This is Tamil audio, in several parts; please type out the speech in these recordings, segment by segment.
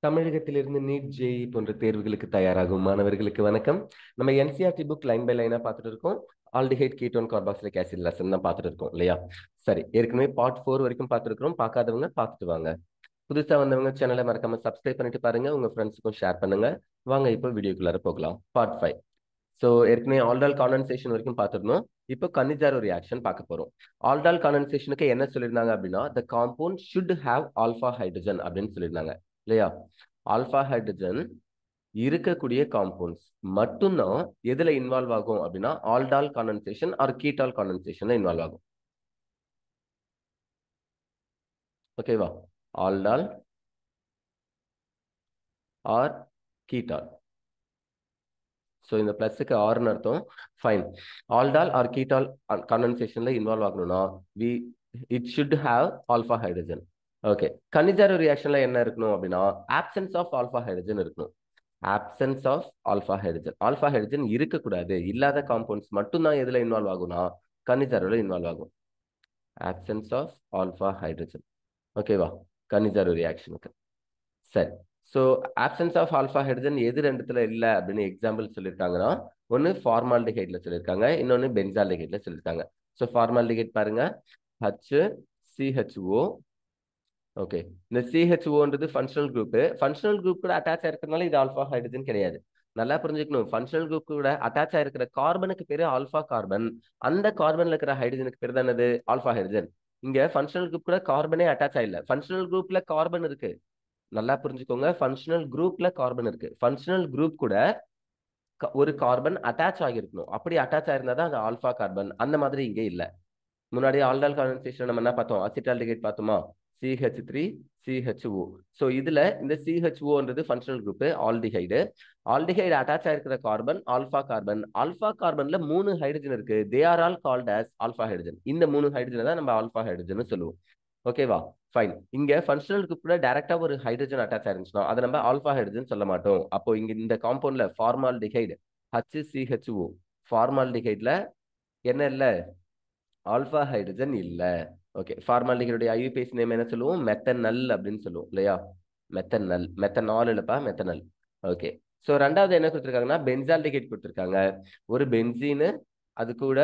தமிழகத்திலிருந்து நீட் ஜேஇ போன்ற தேர்வுகளுக்கு தயாராகும் மாணவர்களுக்கு வணக்கம். நம்ம என்சிஆர்டி புக் லைன் பை லைனா பார்த்துட்டு இருக்கோம். Aldehyde ketone carboxylic acid lesson தான் பார்த்துட்டு இருக்கோம் இல்லையா? சரி, ஏற்கனவே பார்ட் 4 வரைக்கும் பார்த்துருக்கிறோம். பார்க்காதவங்க பார்த்துட்டு வாங்க. புதுசா வந்தவங்க சேனலை மறக்காம சப்ஸ்கிரைப் பண்ணிட்டு பாருங்க. உங்க ஃப்ரெண்ட்ஸுக்கும் ஷேர் பண்ணுங்க. வாங்க இப்போ வீடியோக்குள்ளார போகலாம். பார்ட் 5. ஸோ ஏற்கனவே ஆல்டால் காண்டன்சேஷன் வரைக்கும் பார்த்துருந்தோம். இப்போ கனிஜாரோ ரியாக்ஷன் பார்க்க போறோம். ஆல்டால் காண்டன்சேஷனுக்கு என்ன சொல்லியிருந்தாங்க அப்படின்னா, த compound should have alpha hydrogen அப்படின்னு சொல்லியிருந்தாங்க இல்லையா? ஆல்ஃபா ஹைட்ரஜன் இருக்கக்கூடிய காம்பவுண்ட்ஸ் மட்டும்தான் எதுல இன்வால்வ் ஆகும் அப்படின்னா, ஆல்டால் காண்டன்சேஷன் ஆர் கீட்டால் காண்டன்சேஷன்ல இன்வால்வ் ஆகும். ஓகேவா? Aldol or கீட்டால். ஸோ இந்த பிளஸுக்கு ஆர்னு அர்த்தம். ஃபைன். ஆல்டால் ஆர் கீட்டால் காண்டன்சேஷன்ல இன்வால்வ் ஆகணும்னா it should have alpha hydrogen. Okay. Cannizzaro ரியாக்ஷன்ல என்ன இருக்கணும் அப்படின்னா, ஆப்சன்ஸ் ஆஃப் ஆல்ஃபா ஹைட்ரஜன் இருக்கணும். Absence of alpha hydrogen. Alpha hydrogen இருக்கக்கூடாது. இல்லாத காம்பவுண்ட்ஸ் மட்டும்தான் எதுல இன்வால்வ் ஆகும்னா கனிஜாரோல இன்வால்வ் ஆகும். Absence of alpha hydrogen. ஓகேவா? கனிஜாரோ ரியாக்ஷனுக்கு. சரி. So absence of alpha hydrogen எது ரெண்டுத்துல இல்லை அப்படின்னு எக்ஸாம்பிள் சொல்லியிருக்காங்கன்னா, ஒன்று ஃபார்மால்டிஹைட்ல சொல்லியிருக்காங்க, இன்னொன்று பென்சால்டிஹைட்ல சொல்லியிருக்காங்க. ஸோ ஃபார்மால்டிஹைட் பாருங்க, HCHO. ஓகே. இந்த CHOன்றது ஃபங்க்ஷனல் குரூப். ஃபங்க்ஷனல் குரூப் கூட அட்டாச் ஆயிருக்கிறதுனால இது ஆல்ஃபா ஹைட்ரஜன் கிடையாது. நல்லா புரிஞ்சுக்கணும். ஃபங்க்ஷனல் குரூப் கூட அட்டாச் ஆயிருக்கிற கார்பனுக்கு பேரு ஆல்ஃபா கார்பன். அந்த கார்பன்ல இருக்கிற ஹைட்ரஜனுக்கு பேர் தான் என்னது? Alpha hydrogen. இங்க ஃபங்க்ஷனல் குரூப் கூட கார்பனே அட்டாச் ஆயில்ல. ஃபங்க்ஷனல் குரூப்ல கார்பன் இருக்கு. நல்லா புரிஞ்சுக்கோங்க. ஃபங்க்ஷனல் குரூப்ல கார்பன் இருக்கு. ஃபங்க்ஷனல் குரூப் கூட ஒரு கார்பன் அட்டாச் ஆகிருக்கணும். அப்படி அட்டாச் ஆயிருந்தா தான் அது ஆல்ஃபா கார்பன். அந்த மாதிரி இங்கே இல்ல. முன்னாடி ஆல்டால் கான்வர்சேஷன் நம்ம என்ன பார்த்தோம்? அசிட்டால்டிஹைட் பார்த்தோமா? CH3 CHO. ஸோ இதுல இந்த CHOன்றது functional group aldehyde. Aldehyde attach ஆயிருக்கிற கார்பன் ஆல்ஃபா கார்பன். ஆல்ஃபா கார்பன்ல 3 ஹைட்ரஜன் இருக்கு. They are all called as alpha hydrogen. இந்த 3 ஹைட்ரஜனை தான் நம்ம ஆல்ஃபா ஹைட்ரஜன் சொல்லுவோம். ஓகேவா? ஃபைன். இங்க ஃபங்க்ஷனல் குரூப் கூட டைரக்டா ஒரு ஹைட்ரஜன் அட்டாச் ஆயிருந்துச்சுன்னா அதை நம்ம ஆல்ஃபா ஹைட்ரஜன் சொல்ல மாட்டோம். அப்போ இங்க இந்த காம்பவுண்ட்ல ஃபார்மால்டிஹைடு HCHO. ஃபார்மால்டிஹைட்ல என்ன இல்ல? ஆல்ஃபா ஹைட்ரஜன் இல்ல. ஓகே. ஃபார்மால்டிஹைடுடைய ஐயூபிஏசி நேம் என்ன சொல்லுவோம்? மெத்தனல் அப்படின்னு சொல்லுவோம் இல்லையா? மெத்தனல். மெத்தனால் இல்லப்பா, மெத்தனல். ஓகே. ஸோ ரெண்டாவது என்ன கொடுத்துருக்காங்கன்னா, பென்சால்டிஹைட் கொடுத்துருக்காங்க. ஒரு பென்சீனு, அது கூட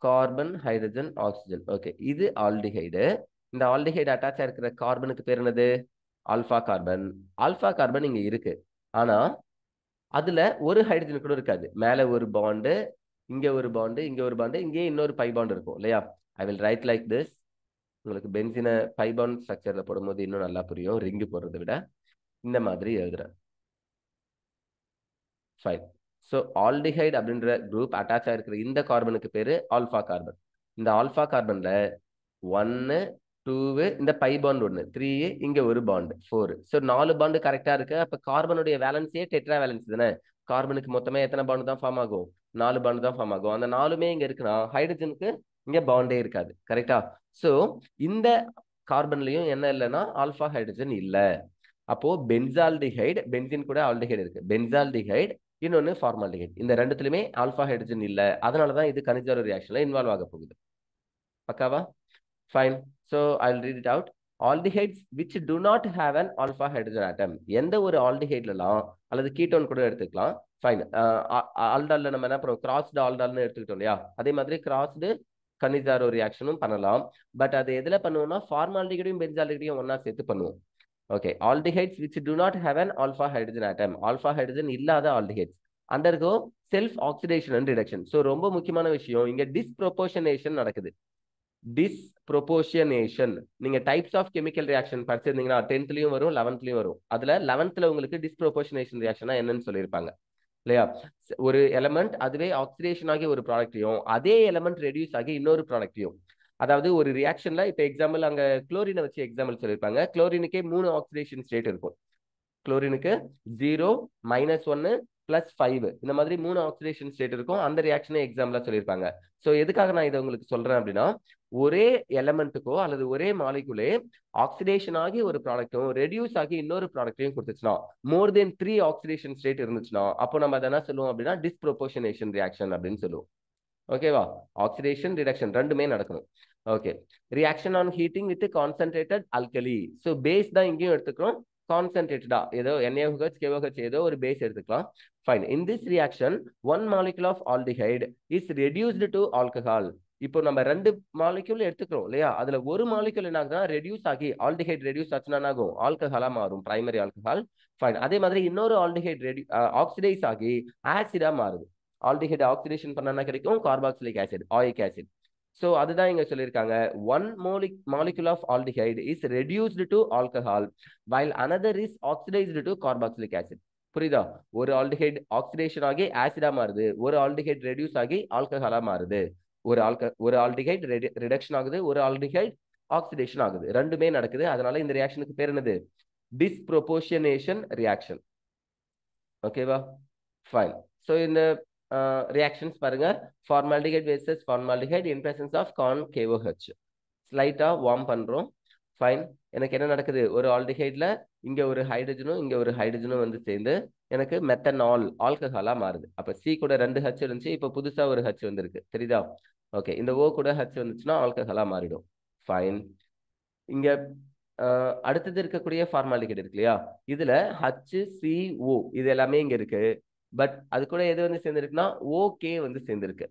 கார்பன் ஹைட்ரஜன் ஆக்சிஜன். ஓகே. இது ஆல்டிஹைடு. இந்த ஆல்டிஹைடு அட்டாச் இருக்கிற கார்பனுக்கு பேர் என்னது? Alpha carbon. ஆல்ஃபா கார்பன் இங்க இருக்கு. ஆனா அதுல ஒரு ஹைட்ரஜன் கூட இருக்காது. மேல ஒரு பாண்டு, இங்க ஒரு பாண்டு, இங்க ஒரு பாண்டு, இங்கே இன்னொரு பை பாண்ட் இருக்கும் இல்லையா? I will write like this. உங்களுக்கு பென்சினை பை பாண்ட் ஸ்ட்ரக்சர்ல போடும்போது இன்னும் நல்லா புரியும், ரிங்கு போடுறதை விட. இந்த மாதிரி எழுதுறேன். ஃபைன். ஸோ ஆல்டிஹைடு அப்படின்ற குரூப் அட்டாச் ஆயிருக்கிற இந்த கார்பனுக்கு பேரு ஆல்ஃபா கார்பன். இந்த ஆல்ஃபா கார்பன்ல 1 2 இந்த பை பாண்ட் 1 3 இங்க ஒரு பாண்ட் 4. ஸோ 4 பாண்டு கரெக்டா இருக்கு. அப்ப கார்பனுடைய வேலன்ஸே டெட்ரா வேலன்ஸ் தானே? கார்பனுக்கு மொத்தமே எத்தனை பாண்டு தான் ஃபார்ம் ஆகும்? 4 பாண்டு தான் ஃபார்ம் ஆகும். அந்த 4மே இங்க இருக்குன்னா ஹைட்ரஜனுக்கு இங்க பாண்டே இருக்காது. கரெக்டா? ஸோ இந்த கார்பன்லயும் என்ன இல்லைன்னா ஆல்ஃபா ஹைட்ரஜன் இல்ல. அப்போ பென்சால்டிஹைடு, பென்சின் கூட ஆல்டிஹைடு இருக்கு. பென்சால்டிஹைடு, இன்னொன்னு ஃபார்மால்டிஹைடு. இந்த ரெண்டுத்துலயுமே ஆல்ஃபா ஹைட்ரஜன் இல்ல. அதனாலதான் இது கனிஜாரோ ரியாக்ஷன்ல இன்வால்வ் ஆக போகுது. பக்காவா? Fine. So I will read it out. Aldehydes which do not have an alpha hydrogen atom. எந்த ஒரு ஆல்டிஹைட்லாம் அல்லது கீட்டோன் கூட எடுத்துக்கலாம். ஃபைன். ஆல்டால்ல நம்ம என்ன பண்ணுவோம்? கிராஸ்டு ஆல்டால்னு எடுத்துக்கிட்டோம் இல்லையா? அதே மாதிரி கிராஸ்டு கனிஜாரோ ரியாக்ஷனும் பண்ணலாம். பட் அது எதுல பண்ணுவோம்னா ஃபார்மால்டிஹைடையும் பென்சால்டிஹைடையும் ஒன்னா சேர்த்து பண்ணுவோம். Okay. Aldehydes which do not have an alpha hydrogen atom. Alpha hydrogen இல்லாத aldehydes undergo self oxidation and reduction. So ரொம்ப முக்கியமான விஷயம், இங்க டிஸ்ப்ரொபோர்ஷனேஷன் நடக்குது. டிஸ்ப்ரொபோர்ஷனேஷன். நீங்க டைப்ஸ் ஆஃப் கெமிக்கல் ரியாக்ஷன் படிச்சிருந்தீங்கன்னா 10th வரும், 11th வரும். அதுல 11th உங்களுக்கு டிஸ்ப்ரொபோர்ஷனேஷன் ரியாக்ஷனா என்னன்னு சொல்லியிருப்பாங்க இல்லையா? ஒரு எலமெண்ட் அதுவே ஆக்சிடேஷன் ஆகி ஒரு ப்ராடக்டையும், அதே எலமெண்ட் ரெடியூஸ் ஆகி இன்னொரு ப்ராடக்டையும், அதாவது ஒரு ரியாக்ஷன்ல இப்ப எக்ஸாம்பிள் அங்க குளோரினை வச்சு எக்ஸாம்பிள் சொல்லியிருப்பாங்க. குளோரினுக்கே 3 ஆக்சிடேஷன் ஸ்டேட் இருக்கும். குளோரினுக்கு 0 -1 +5 இந்த மாதிரி 3 ஆக்சிடேஷன் ஸ்டேட் இருக்கும். அந்த ரியாக்ஷனை எக்ஸாம்பிளா சொல்லியிருப்பாங்க. ஸோ எதுக்காக நான் இதை உங்களுக்கு சொல்றேன் அப்படின்னா, ஒரே எலமெண்ட்டுக்கோ அல்லது ஒரே மாலிகுலே ஆக்சிடேஷன் ஆகி ஒரு ப்ராடக்டும் ரெடியூஸ் ஆகி இன்னொரு ப்ராடக்டையும் கொடுத்துச்சுன்னா, மோர் தென் 3 ஆக்சிடேஷன் ஸ்டேட் இருந்துச்சுன்னா, அப்போ நம்ம அதை என்ன சொல்லுவோம் அப்படின்னா டிஸ்ப்ரொபோர்ஷனேஷன் ரியாக்ஷன் அப்படின்னு சொல்லுவோம். ஓகேவா? ஆக்சிடேஷன் ரிடக்ஷன் ரெண்டுமே நடக்கணும். Okay. Reaction on heating with concentrated alkali. So base தான் இங்கேயும் எடுத்துக்கிறோம். கான்சென்ட்ரேட்டடா ஏதோ NaOH KOH ஏதோ ஒரு பேஸ் எடுத்துக்கலாம். Fine. In this reaction one molecule of aldehyde is reduced to alcohol. இப்போ நம்ம 2 மாலிகுல் எடுத்துக்கிறோம் இல்லையா? அதுல ஒரு மாலிகுல் என்ன ஆகுதுன்னா ரெடியூஸ் ஆகி ஆல்டிஹைட் ரெடியூஸ் ஆச்சுன்னா என்ன ஆகும்? ஆல்கஹாலா மாறும், பிரைமரி ஆல்கஹால். ஃபைன். அதே மாதிரி இன்னொரு ஆல்டிஹைட் ஆக்சிடைஸ் ஆகி ஆசிடா மாறுது. ஆல்டிஹைட் ஆக்சிடேஷன் பண்ணா கிடைக்கும் carboxylic acid, oic acid. So அதுதான் இங்க சொல்லியிருக்காங்க. One molecule of aldehyde is reduced to alcohol while another is oxidised to carboxylic acid. புரியுதா? ஒரு ஆல்டிஹைட் ஆக்சிடேஷன் ஆகி ஆசிடா மாறுது, ஒரு ஆல்டிஹைட் ரெடியூஸ் ஆகி ஆல்கஹாலா மாறுது. ஒரு ஆல்டிஹைட் ரிடக்ஷன் ஆகுது, ஒரு ஆல்டிஹைட் ஆக்சிடேஷன் ஆகுது. ரெண்டுமே நடக்குது. அதனால இந்த ரியாக்ஷனுக்கு பேர் என்னது? Disproportionation reaction. ஓகேவா? ஃபைன். ஸோ இந்த ரியாக்ஷன்ஸ் பாருங்க. Formaldehyde versus formaldehyde in presence of கார்ன் KOH. ஸ்லைட்டா வார்ம் பண்றோம். ஃபைன். எனக்கு என்ன நடக்குது? ஒரு ஆல்டிஹைட்ல இங்க ஒரு ஹைட்ரஜனும் இங்க ஒரு ஹைட்ரஜனும் வந்து சேர்ந்து எனக்கு மெத்தனால் ஆல்கஹாலா மாறுது. அப்ப C கூட 2 H இருந்துச்சு, இப்போ புதுசா ஒரு H வந்திருக்கு. தெரியுதா? ஓகே. இந்த O கூட H வந்துச்சுன்னா ஆல்கஹாலா மாறிடும். ஃபைன். இங்க அடுத்தது இருக்கக்கூடிய ஃபார்மாலிகேட் இருக்கு இல்லையா? இதுல HCO இது எல்லாமே இங்க இருக்கு. பட் அது கூட எது வந்து சேர்ந்திருக்குன்னா OK வந்து சேர்ந்திருக்கு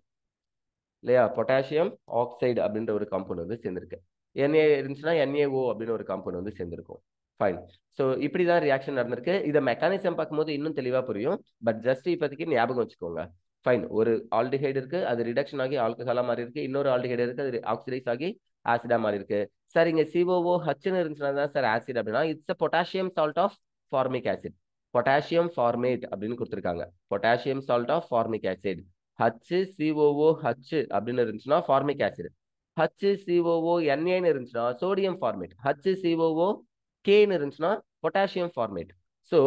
இல்லையா? பொட்டாசியம் ஆக்சைடு அப்படின்ற ஒரு காம்பவுண்ட் வந்து சேர்ந்திருக்கு. Na இருந்துச்சுன்னா NaO அப்படின்னு ஒரு காம்பவுண்ட் வந்து சேர்ந்திருக்கும். ஃபைன். ஸோ இப்படிதான் ரியாக்ஷன் நடந்திருக்கு. இதை மெக்கானிசம் பார்க்கும்போது இன்னும் தெளிவா புரியும். பட் ஜஸ்ட் இப்போதைக்கு ஞாபகம் வச்சுக்கோங்க. ஃபைன். ஒரு ஆல்டிஹைடு இருக்கு, அது ரிடக்ஷன் ஆகி ஆல்கஹாலா மாறி இருக்கு. இன்னொரு ஆல்டிஹைடு இருக்கு, அது ஆக்சிடைஸ் ஆகி ஆசிடா மாறி இருக்கு. சார் இங்க COOHன்னு இருந்துச்சுன்னா தான் சார் ஆசிட் அப்படின்னா it's potassium salt of formic acid. Potassium formate அப்படின்னு கொடுத்துருக்காங்க. Potassium salt of formic acid. HCOOH அப்படின்னு இருந்துச்சுன்னா ஃபார்மிக் ஆசிட். HCOONAன்னு இருந்துச்சுன்னா சோடியம் ஃபார்மேட். HCOOKன்னு இருந்துச்சுன்னா பொட்டாசியம் ஃபார்மேட். ஸோ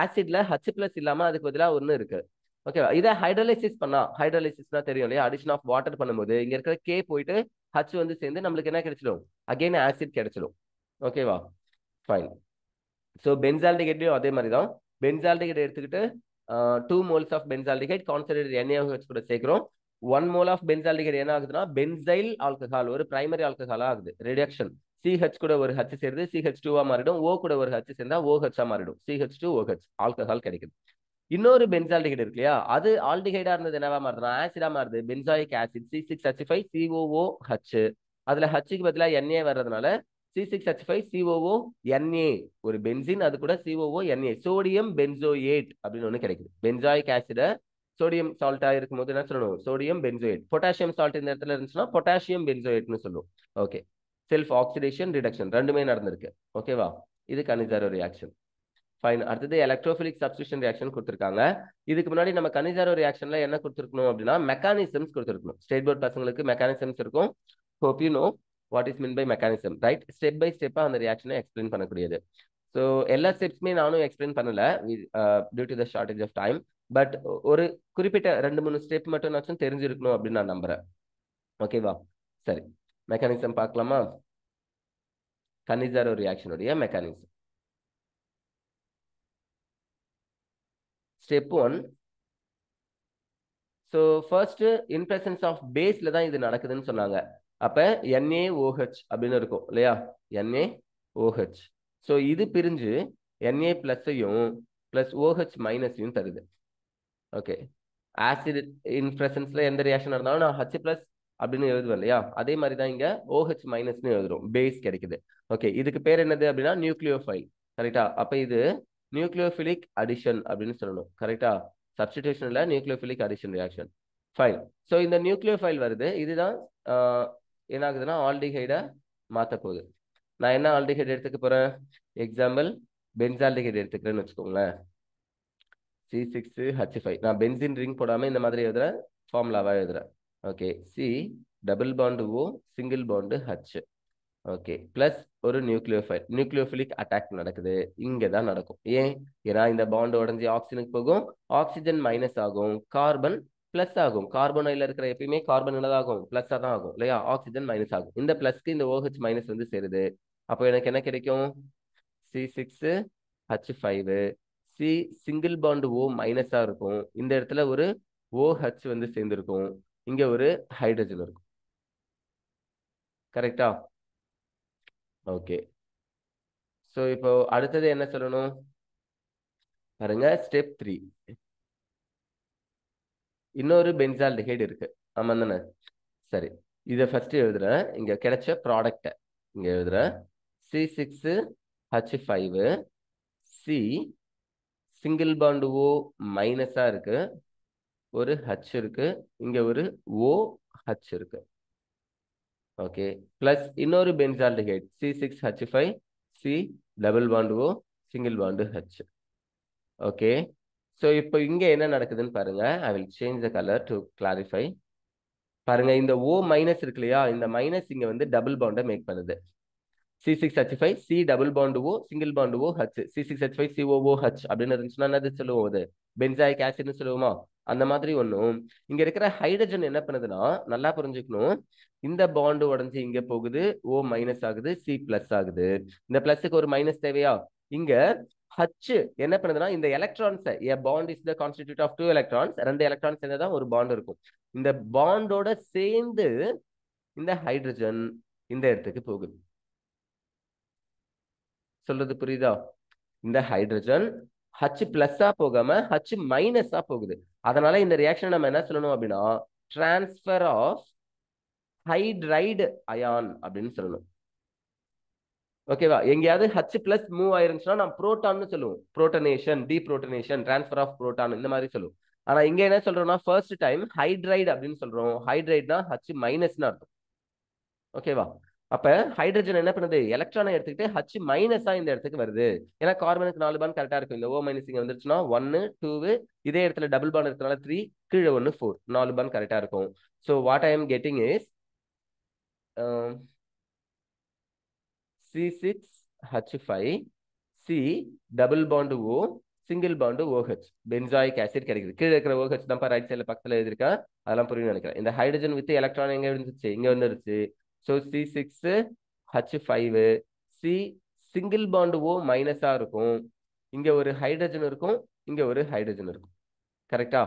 ஆசிட்ல H+ இல்லாம அதுக்கு பதிலாக ஒன்று இருக்கு. ஓகேவா? இதை ஹைட்ரோலைசிஸ் பண்ணா, ஹைட்ரோலைசிஸ்னா தெரியும் இல்லையா? அடிஷன் ஆஃப் வாட்டர் பண்ணும்போது இங்க இருக்கிற K போயிட்டு H வந்து சேர்ந்து நம்மளுக்கு என்ன கிடைச்சிடும்? அகைன் ஆசிட் கிடைச்சிடும். ஓகேவா? ஃபைன். ஸோ பென்சால்டிஹைட்லையும் அதே மாதிரி தான். பென்சால்டிஹைட் எடுத்துக்கிட்டு 2 moles of benzaldehyde concentrated NaOH கூட சேர்க்கிறோம். 1 mole ஆஃப் பென்சால்டிஹைட் என்ன ஆகுதுன்னா பென்சைல் ஆல்கஹால், ஒரு பிரைமரி ஆல்கஹாலா ஆகுது. ரிடக்ஷன். CH கூட ஒரு H சேருது, CH2 மாறிடும். O கூட ஒரு H சேர்ந்தா OH மாறிடும். CH2OH ஆல்கஹால் கிடைக்குது. இன்னொரு பென்சால்டிஹைட் இருக்கு இல்லையா? அது ஆல்டிஹைடா இருந்தது என்னவா மாறுதுன்னா ஆசிடா மாறுது. Benzoic acid C6H5COOH. அதுல Hக்கு பதிலாக Na வர்றதுனால C6H5COONA ஒரு பென்சின், அது கூட COONA சோடியம் பென்சோயேட் அப்படின்னு ஒண்ணு கிடைக்குது. பென்சாயிக் ஆசிட சோடியம் சால்ட்டா இருக்கும்போது என்ன சொல்லணும்? Sodium benzoate. பொட்டாசியம் சால்ட் இந்த இடத்துல இருந்துச்சுன்னா பொட்டாசியம் பென்சோயேட்னு சொல்லுவோம். ஓகே. செல்ஃப் ஆக்சிடேஷன் ரிடக்ஷன் ரெண்டுமே நடந்திருக்கு. ஓகேவா? இது கனிசாரோ ரியாக்ஷன். ஃபைன். அடுத்தது எலக்ட்ரோஃபிலிக் சப்ஸ்டியூஷன் ரியாக்ஷன் கொடுத்துருக்காங்க. இதுக்கு முன்னாடி நம்ம கனிசாரோ ரியாக்ஷன்ல என்ன கொடுத்துருக்கணும் அப்படின்னா மெக்கானிசம்ஸ் கொடுத்துருக்கணும். ஸ்டேட் போர்ட் பசங்களுக்கு மெக்கானிசம்ஸ் இருக்கும். Hope you know what is mean by mechanism, right? Step by ஸ்டெப்பா அந்த ரியாக்ஷனை எக்ஸ்பிளைன் பண்ணக்கூடியது. ஸோ எல்லா ஸ்டெப்ஸுமே நானும் எக்ஸ்பிளைன் பண்ணல due to the shortage of time. But ஒரு குறிப்பிட்ட 2-3 ஸ்டெப் மட்டும் தெரிஞ்சிருக்கணும் அப்படின்னு நான் நம்புறேன். ஓகேவா? சரி, மெக்கானிசம் பார்க்கலாமா? கனிசாரோ ரியாக்ஷனுடைய mechanism. Step 1. So first in presence of பேஸ்ல தான் இது நடக்குதுன்னு சொன்னாங்க. அப்ப NaOH அப்படின்னு இருக்கும் இல்லையா? NaOH. ஸோ இது பிரிஞ்சு Na+ஐயும் பிளஸ் OH மைனஸையும் தருது. ஓகே. ஆசிட் இன் பிரசன்ஸ்ல எந்த ரியாக்ஷன் நடந்தாலும் நான் H+ அப்படின்னு எழுதுவேன் இல்லையா? அதே மாதிரி தான் இங்க OH மைனஸ்னு எழுதுறோம். பேஸ் கிடைக்குது. ஓகே. இதுக்கு பேர் என்னது அப்படின்னா நியூக்ளியோஃபைல். கரெக்டா? அப்ப இது நியூக்ளியோஃபிலிக் அடிஷன் அப்படின்னு சொல்லணும். கரெக்டா? சப்ஸ்டிடியூஷன்ல nucleophilic addition reaction. Fine. So இந்த நியூக்ளியோஃபைல் வருது. இதுதான் என்ன ஆகுதுன்னா ஆல்டிஹைடை மாற்ற போகுது. நான் என்ன ஆல்டிஹைட் எடுத்துக்க போறேன்? எக்ஸாம்பிள் பென்சால்டிஹைட் எடுத்துக்கிறேன்னு வச்சுக்கோங்களேன். C6H5. நான் பென்சின் ரிங் போடாம இந்த மாதிரி எழுதுறேன், ஃபார்முலாவா எழுதுறேன். Okay. C double bond O single bond H. Okay. Plus ஒரு நியூக்ளியோஃபிலிக் அட்டாக் நடக்குது. இங்க தான் நடக்கும். ஏன்? ஏன்னா இந்த பாண்ட் உடஞ்சி ஆக்சிஜனுக்கு போகும், ஆக்சிஜன் மைனஸ் ஆகும், கார்பன் பிளஸ் ஆகும். கார்பனில் இருக்கிற எப்பயுமே கார்பன் என்னதாகும்? பிளஸ்ஸா தான் ஆகும் இல்லையா? ஆக்சிஜன் மைனஸ் ஆகும். இந்த பிளஸ்க்கு இந்த OH மைனஸ் வந்து சேருது. அப்போ எனக்கு என்ன கிடைக்கும்? C6H5. C single bond O மைனஸா இருக்கும். இந்த இடத்துல ஒரு OH வந்து சேர்ந்திருக்கும். இங்க ஒரு ஹைட்ரஜன் இருக்கும். கரெக்டா? ஓகே. ஸோ இப்போ அடுத்தது என்ன சொல்லணும் பாருங்க, ஸ்டெப் 3. இன்னொரு பென்சால்டிஹைடு இருக்கு, ஆமா தானே? சரி, இதை ஃபர்ஸ்ட் எழுதுறேன். இங்க கிடைச்ச ப்ராடக்ட இங்க எழுதுறேன். C6H5 C single bond O மைனஸா இருக்கு, ஒரு H இருக்கு, இங்க ஒரு OH இருக்கு. ஓகே, பிளஸ் இன்னொரு benzaldehyde C6H5 C double bond O single bond H. Okay, so இப்போ இங்க என்ன நடக்குதுன்னு பாருங்க. I will change the colour to clarify. பாருங்க, இந்த O மைனஸ் இருக்கு இல்லையா, இந்த மைனஸ் இங்க வந்து டபுள் பாண்டை மேக் பண்ணுது. C6H5 C double bond O single bond OH C6H5 COOH அப்படின்னு இருந்துச்சுன்னா என்னது சொல்லுவோம்? அது பென்சாயிக் ஆசிட்னு சொல்லுவோமா? அந்த மாதிரி ஒன்றும் இங்க இருக்கிற ஹைட்ரஜன் என்ன பண்ணுதுன்னா, நல்லா புரிஞ்சுக்கணும், இந்த பாண்டு உடஞ்சி இங்க போகுது, O மைனஸ் ஆகுது, C பிளஸ் ஆகுது. இந்த பிளஸுக்கு ஒரு மைனஸ் தேவையா? இங்க H என்ன பண்ணுதுன்னா, இந்த electrons a bond is the constitute of 2 electrons, ரெண்டு எலக்ட்ரான்ஸ் சேர்ந்ததான் ஒரு பாண்ட் இருக்கும். இந்த பாண்டோட சேர்ந்து இந்த ஹைட்ரஜன் இந்த இடத்துக்கு போகுது. சொல்றது புரியுதா? இந்த ஹைட்ரஜன் H பிளஸ்ஸா போகாம H மைனஸா போகுது. அதனால இந்த ரியாக்ஷன் நம்ம என்ன சொல்லணும் அப்படின்னா, டிரான்ஸ்பர் ஆஃப் ஹைட்ரைடு அயான் அப்படின்னு சொல்லணும். ஓகேவா? எங்கேயாவது H பிளஸ் மூவ் ஆயிருந்துச்சுன்னா நம்ம புரோட்டான்னு சொல்லுவோம். புரோட்டனேஷன், டீப்ரோட்டனேஷன், டிரான்ஸ்பர் ஆஃப் புரோட்டான் இந்த மாதிரி சொல்லுவோம். ஆனா இங்க என்ன சொல்றோம்னா, ஃபர்ஸ்ட் டைம் ஹைட்ரைடு அப்படின்னு சொல்றோம். ஹைட்ரைட்னா H மைனஸ்னு அர்த்தம். ஓகேவா? அப்ப ஹைட்ரஜன் என்ன பண்ணுது, எலக்ட்ரானை எடுத்துக்கிட்டு H மைனஸா இந்த இடத்துக்கு வருது. ஏன்னா கார்பனுக்கு 4 பாண்ட் கரெக்டா இருக்கும். இந்த O மைனஸ் இங்க வந்துருச்சுன்னா 1 2, இதே இடத்துல டபுள் பாண்ட் இருக்கிறதுனால 3, கீழே 1 4, 4 பாண்ட் கரெக்டா இருக்கும். So what I am getting is C6H5 C double bond O single bond OH benzoic acid கிடைக்குது. கீழே இருக்கிற OH தான் ரைட் சைடுல பக்கத்துல எழுதிருக்கேன், அதெல்லாம் புரியும் நினைக்கிறேன். இந்த ஹைட்ரஜன் வித் எலக்ட்ரான் எங்க இருந்துச்சு, இங்க வந்துருச்சு. So C6H5 C single bond O மைனஸா இருக்கும், இங்க ஒரு ஹைட்ரஜன் இருக்கும், இங்க ஒரு ஹைட்ரஜன் இருக்கும். கரெக்டா?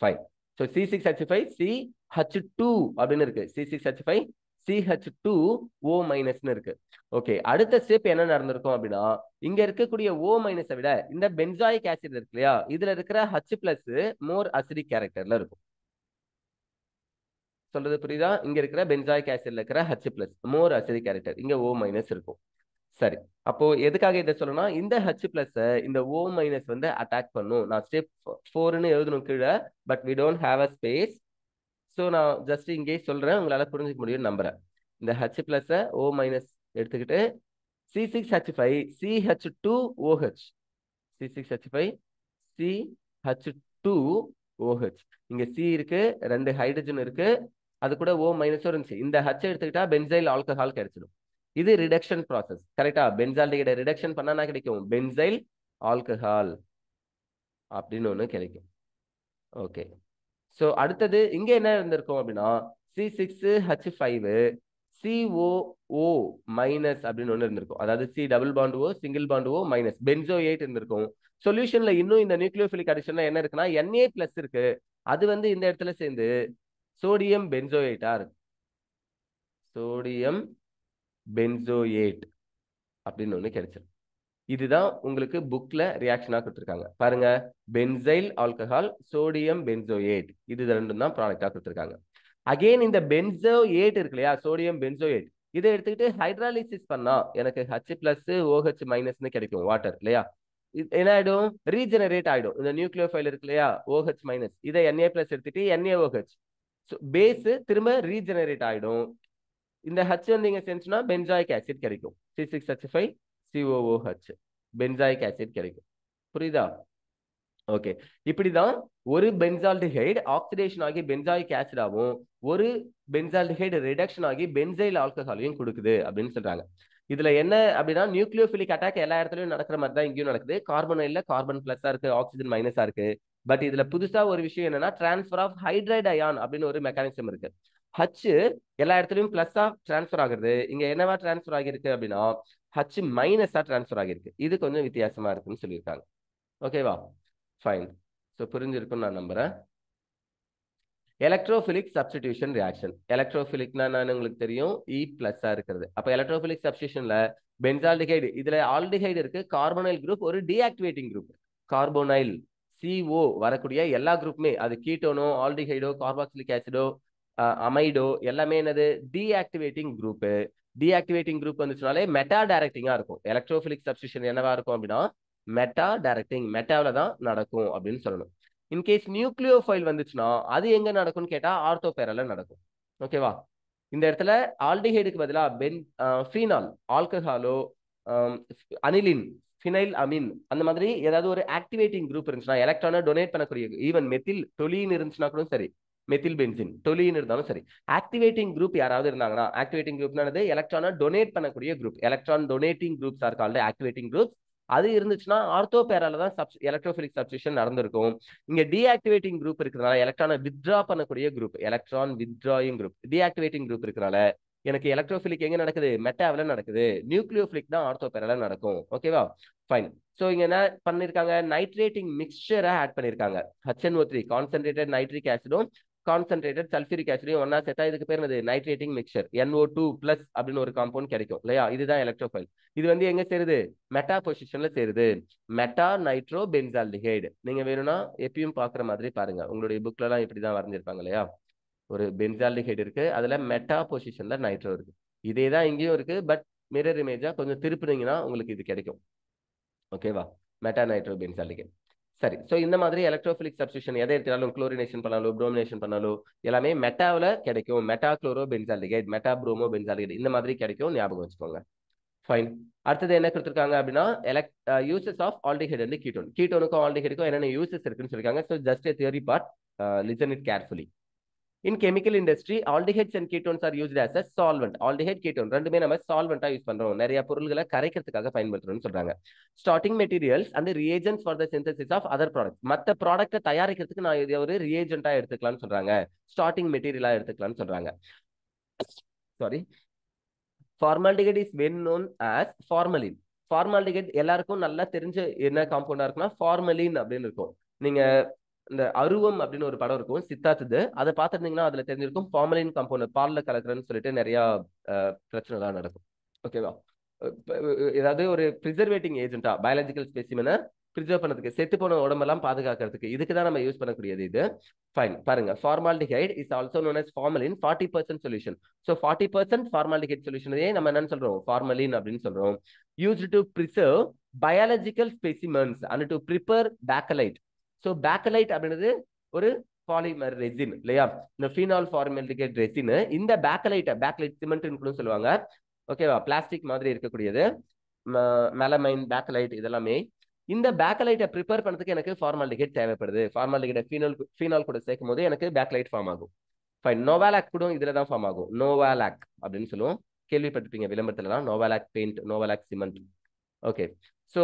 ஃபைன். ஸோ C6H5 CH2 அப்படின்னு இருக்கு. C6H5 CH2O மைனஸ்னு இருக்கு. ஓகே, அடுத்த ஸ்டெப் என்ன நடந்திருக்கும் அப்படின்னா, இங்க இருக்கக்கூடிய O மைனஸை விட இந்த பென்சாயிக் ஆசிட் இருக்கு இல்லையா, இதுல இருக்கிற H பிளஸ் மோர் அசிடிக் கேரக்டர்ல இருக்கும். சொல்றது புரியுதா? இங்க இருக்கிற பென்சாயிக் ஆசிட்ல இருக்கிற H பிளஸ் மோர் அசிடிக் கேரக்டர், இங்க O மைனஸ் இருக்கும். சரி, அப்போ எதுக்காக இதை சொல்லணும், இந்த H பிளஸ் இந்த O மைனஸ் வந்து அட்டாக் பண்ணும். நான் ஸ்டெப் 4ன்னு எழுதணும் கீழே, but we don't have a space. So நான் ஜஸ்ட் இங்கே சொல்றேன், உங்களால புரிஞ்சுக்க முடியும்னு நம்புறேன். இந்த H பிளஸ் O மைனஸ் எடுத்துக்கிட்டு C6H5 CH2OH C6H5 CH2OH இங்க C இருக்கு, 2 ஹைட்ரஜன் இருக்கு, அது கூட O மைனஸும் இருந்துச்சு. இந்த H எடுத்துக்கிட்டா பென்சைல் ஆல்கஹால் கிடைச்சிடும். இது ரிடக்ஷன் ப்ராசஸ். கரெக்டா? பென்சால்டிஹைடை ரிடக்ஷன் பண்ணா கிடைக்கும் பென்சைல் ஆல்கஹால் அப்படின்னு ஒண்ணு கிடைக்கும். ஓகே, ஸோ அடுத்தது இங்க என்ன இருந்திருக்கும் அப்படின்னா, C6H5 COO மைனஸ் அப்படின்னு ஒன்று இருந்திருக்கும். அதாவது C double bond O single bond O minus benzoate இருந்திருக்கும். சொல்யூஷன்ல இன்னும் இந்த நியூக்ளியோபிலிக் அடிஷன்ல என்ன இருக்குன்னா, Na பிளஸ் இருக்கு, அது வந்து இந்த இடத்துல சேர்ந்து சோடியம் பென்சோயேட்டா இருக்கு. சோடியம் பென்சோயேட் அப்படின்னு ஒண்ணு கிடைச்சிருக்கு. இதுதான் உங்களுக்கு புக்ல ரியாக்ஷனா கொடுத்துருக்காங்க. பாருங்க, பென்சைல் ஆல்கஹால் சோடியம் பென்சோயேட், இது ரெண்டும் தான் ப்ராடக்டா கொடுத்துருக்காங்க. அகைன் இந்த பென்சோயேட் இருக்கு இல்லையா, சோடியம் பென்சோயேட், இதை எடுத்துக்கிட்டு ஹைட்ராலிசிஸ் பண்ணா எனக்கு H பிளஸ் OH மைனஸ்னு கிடைக்கும், வாட்டர் இல்லையா. என்ன ஆயிடும், ரீஜெனரேட் ஆயிடும். இந்த நியூக்ளியோஃபைல் இருக்கு இல்லையா, OH மைனஸ், இதை Na பிளஸ் எடுத்துட்டு NaOH பேஸ் திரும்ப ரீஜெனரேட் ஆயிடும். இந்த H வந்து இங்க சேர்ந்துச்சுன்னா பென்சாயிக் ஆசிட் கிடைக்கும். C6H5 COOH பென்சாயிக் ஆசிட் கிடைக்கும். புரியுதா? ஓகே, இப்படிதான் ஒரு பென்சால்டிஹைடு ஆக்சிடேஷன் ஆகி பென்சாயிக் ஆசிடாவும், ஒரு பென்சால்டிஹைடு ரிடக்ஷன் ஆகி பென்சைல் ஆல்கஹாலையும் கொடுக்குது அப்படின்னு சொல்றாங்க. இதுல என்ன அப்படின்னா, நியூக்ளியோபிலிக் அட்டாக் எல்லா இடத்துலயும் நடக்கிற மாதிரி தான் இங்கேயும் நடக்குது. கார்பன் இல்ல, கார்பன் பிளஸா இருக்கு, ஆக்சிஜன் மைனஸா இருக்கு. பட் இதுல புதுசா ஒரு விஷயம் என்னன்னா, டிரான்ஸ்பர் ஆஃப் ஹைட்ரைடு அயான் அப்படின்னு ஒரு மெக்கானிசம் இருக்கு. H எல்லா இடத்துலயும் பிளஸ்ஸா டிரான்ஸ்பர் ஆகுறது, இங்க என்னவா டிரான்ஸ்பர் ஆகிருக்கு அப்படின்னா H மைனஸா டிரான்ஸ்பர் ஆகிருக்கு. இது கொஞ்சம் வித்தியாசமா இருக்குன்னு சொல்லியிருக்காங்க. ஓகேவா? ஃபைன். ஸோ புரிஞ்சிருக்குன்னு நான் நம்புறேன். Electrophilic substitution reaction. எலக்ட்ரோஃபிலிக்னா என்னன்னு உங்களுக்கு தெரியும், E பிளஸ்ஸா இருக்கிறது. அப்ப எலக்ட்ரோஃபிலிக் சப்ஸ்டிடியூஷன்ல பென்சால்டிஹைடு, இதுல ஆல்டிஹைடு இருக்கு, கார்போனைல் குரூப் ஒரு டீஆக்டிவேட்டிங் குரூப். கார்போனைல் CO வரக்கூடிய எல்லா குரூப்புமே, அது கீட்டோனோ ஆல்டிஹைடோ கார்பாக்சிலிக் ஆசிடோ அமைடோ எல்லாமே என்னது deactivating group. Deactivating group வந்துச்சுனாலே meta டைரக்டிங்கா இருக்கும். எலக்ட்ரோஃபிலிக் சப்ஸ்டிடியூஷன் என்னவா இருக்கும் அப்படின்னா மெட்டா டைரக்டிங், மெட்டாவில தான் நடக்கும் அப்படின்னு சொல்லணும். இன்கேஸ் நியூக்ளியோஃபைல் வந்துச்சுன்னா அது எங்க நடக்கும்னு கேட்டா ஆர்த்தோ பேரல நடக்கும். ஓகேவா? இந்த இடத்துல ஆல்டிஹைடுக்கு பதிலா ஃபீனால், ஆல்கஹாலோ, அனிலின், ஃபினைல் அமீன் அந்த மாதிரி ஏதாவது ஒரு ஆக்டிவேட்டிங் குரூப் இருந்துச்சுன்னா, எலக்ட்ரானை டொனேட் பண்ணக்கூடிய, ஈவன் மெத்தில் டொலின் இருந்துச்சுன்னா கூட சரி, மெத்தில் பென்சின் டொலின் இருந்தாலும் சரி, ஆக்டிவேட்டிங் குரூப் யாராவது இருந்தாங்கன்னா, ஆக்டிவேட்டிங் குரூப்னானது எலக்ட்ரானை டொனேட் பண்ணக்கூடிய group, electron donating groups are called activating groups. அது இருந்துச்சுன்னா ஆர்த்தோ பேரால தான் எலக்ட்ரோஃபிலிக் சப்ஸ்டிடியூஷன் நடந்திருக்கும். இங்க டீஆக்டிவேட்டிங் குரூப் இருக்கிறதுனால எலக்ட்ரானை வித்ட்ரா பண்ணக்கூடிய group, electron withdrawing group. Deactivating group இருக்கிறனால எனக்கு எலக்ட்ரோஃபிலிக் எங்க நடக்குது, மெட்டாவில நடக்குது. நியூக்ளியோஃபிலிக் தான் ஆர்த்தோ பேரால நடக்கும். ஓகேவா? ஃபைன். சோ இங்க என்ன பண்ணிருக்காங்க, நைட்ரேட்டிங் மிக்சரை ஆட் பண்ணிருக்காங்க. HNO3 கான்சென்ட்ரேட்டட் நைட்ரிக் ஆசிடும் கான்சென்ட்ரேட்டட் சல்ஃபியூரிக் ஆசிடையும் ஒன்னா சேர்த்தா இதுக்கு பேர் என்னது, நைட்ரேட்டிங் மிக்சர். NO2+ அப்படின்னு ஒரு காம்பவுண்ட் கிடைக்கும் இல்லையா? இதுதான் எலக்ட்ரோஃபைல். இது வந்து எங்க சேருது, மெட்டா பொசிஷன்ல சேருது. Meta nitro benzaldehyde. நீங்க வேணும்னா எப்பயும் பாக்குற மாதிரி பாருங்க, உங்களுடைய புக்ல எல்லாம் இப்படிதான் வரைஞ்சிருப்பாங்க இல்லையா? ஒரு பென்சால்டிஹைடு இருக்கு, அதுல மெட்டா பொசிஷன்ல நைட்ரோ இருக்கு. இதே தான் இங்கேயும் இருக்கு, பட் மிரர் இமேஜா கொஞ்சம் திருப்பினீங்கன்னா உங்களுக்கு இது கிடைக்கும். ஓகேவா? Meta nitro benzaldehyde. சரி. ஸோ இந்த மாதிரி எலக்ட்ரோஃபிலிக் சப்ஸ்டிடியூஷன் எதை எடுத்தாலும், குளோரினேஷன் பண்ணாலும் ப்ரோமினேஷன் பண்ணாலும் எல்லாமே மெட்டாவில் கிடைக்கும். Meta chloro benzaldehyde, meta promo benzaldehyde இந்த மாதிரி கிடைக்கும். ஞாபகம் வச்சுக்கோங்க. ஃபைன். அடுத்தது என்ன கொடுத்துருக்காங்க அப்படின்னா uses of aldehyde and ketone. கீட்டோனுக்கும் ஆல்டிஹைடுக்கும் என்னென்ன யூசஸ் இருக்குன்னு சொல்லிருக்காங்க. So just a theory part, listen it carefully. In chemical industry, aldehydes and ketones are used as a solvent. Aldehyde, ketone ரெண்டுமே நம்ம சால்வெண்டா யூஸ் பண்றோம். நிறைய பொருள்களை கரைக்கிறதுக்காக பயன்படுத்துறோம்னு சொல்றாங்க. Starting materials and reagents for the synthesis of other products. மற்ற ப்ராடக்ட்டை தயாரிக்கிறதுக்கு நான் இது ஒரு ரியேஜென்ட்டா எடுத்துக்கலாம்னு சொல்றாங்க. ஸ்டார்டிங் மெட்டீரியலா எடுத்துக்கலாம்னு சொல்றாங்க. Sorry. Formaldehyde is well known as formalin. Formaldehyde எல்லாருக்கும் நல்லா தெரிஞ்ச என்ன காம்பவுண்டா இருக்குன்னா ஃபார்மலின் அப்படின்னு இருக்கும். நீங்க இந்த அருவம் அப்படின்னு ஒரு படம் இருக்கும் சித்தார்த்தது, அதை பார்த்துருந்தீங்கன்னா அதுல தெரிஞ்சிருக்கும் ஃபார்மலின் காம்பவுண்ட் பால்ல கலக்குறேன்னு சொல்லிட்டு நிறைய பிரச்சனை தான் நடக்கும். ஓகேவா? ஏதாவது ஒரு ப்ரிசர்வேட்டிங் ஏஜென்ட்டா பயாலஜிக்கல் ஸ்பெசிமெனை ப்ரிசர்வ் பண்ணதுக்கு, செத்து போன உடம்பெல்லாம் பாதுகாக்கிறதுக்கு, இதுக்கு தான் நம்ம யூஸ் பண்ணக்கூடியது இது. ஃபைன். பாருங்க, formaldehyde is also known as formalin 40% solution. So 40% formaldehyde சொல்யூஷனே நம்ம என்னன்னு சொல்றோம், ஃபார்மலின் அப்படின்னு சொல்றோம். Used to preserve biological specimens and to prepare Bakelite. So Bakelite அப்படின்றது ஒரு பாலிமர் ரெசின் இல்லையா? இந்த ஃபீனால் ஃபார்மால்டிஹைட் ரெசின், இந்த பேக்கலைட் சிமெண்ட் சொல்லுவாங்க. ஓகேவா? பிளாஸ்டிக் மாதிரி இருக்கக்கூடியது, மெலமைன், பேக்கலைட் இதெல்லாமே. இந்த பேக்கலைட்டை ப்ரிப்பேர் பண்ணதுக்கு எனக்கு ஃபார்மால்டிஹைட் தேவைப்படுது. ஃபார்மால்டிஹைடை ஃபீனால் கூட சேர்க்கும் போது எனக்கு பேக்கலைட் ஃபார்ம் ஆகும். ஃபைன். நோவாலாக் கூட இதுல தான் ஃபார்ம் ஆகும். நோவாலாக் அப்படின்னு சொல்லுவோம், கேள்விப்பட்டிருப்பீங்க விளம்பரத்துலலாம். Novolac paint, Novolac cement. Okay. So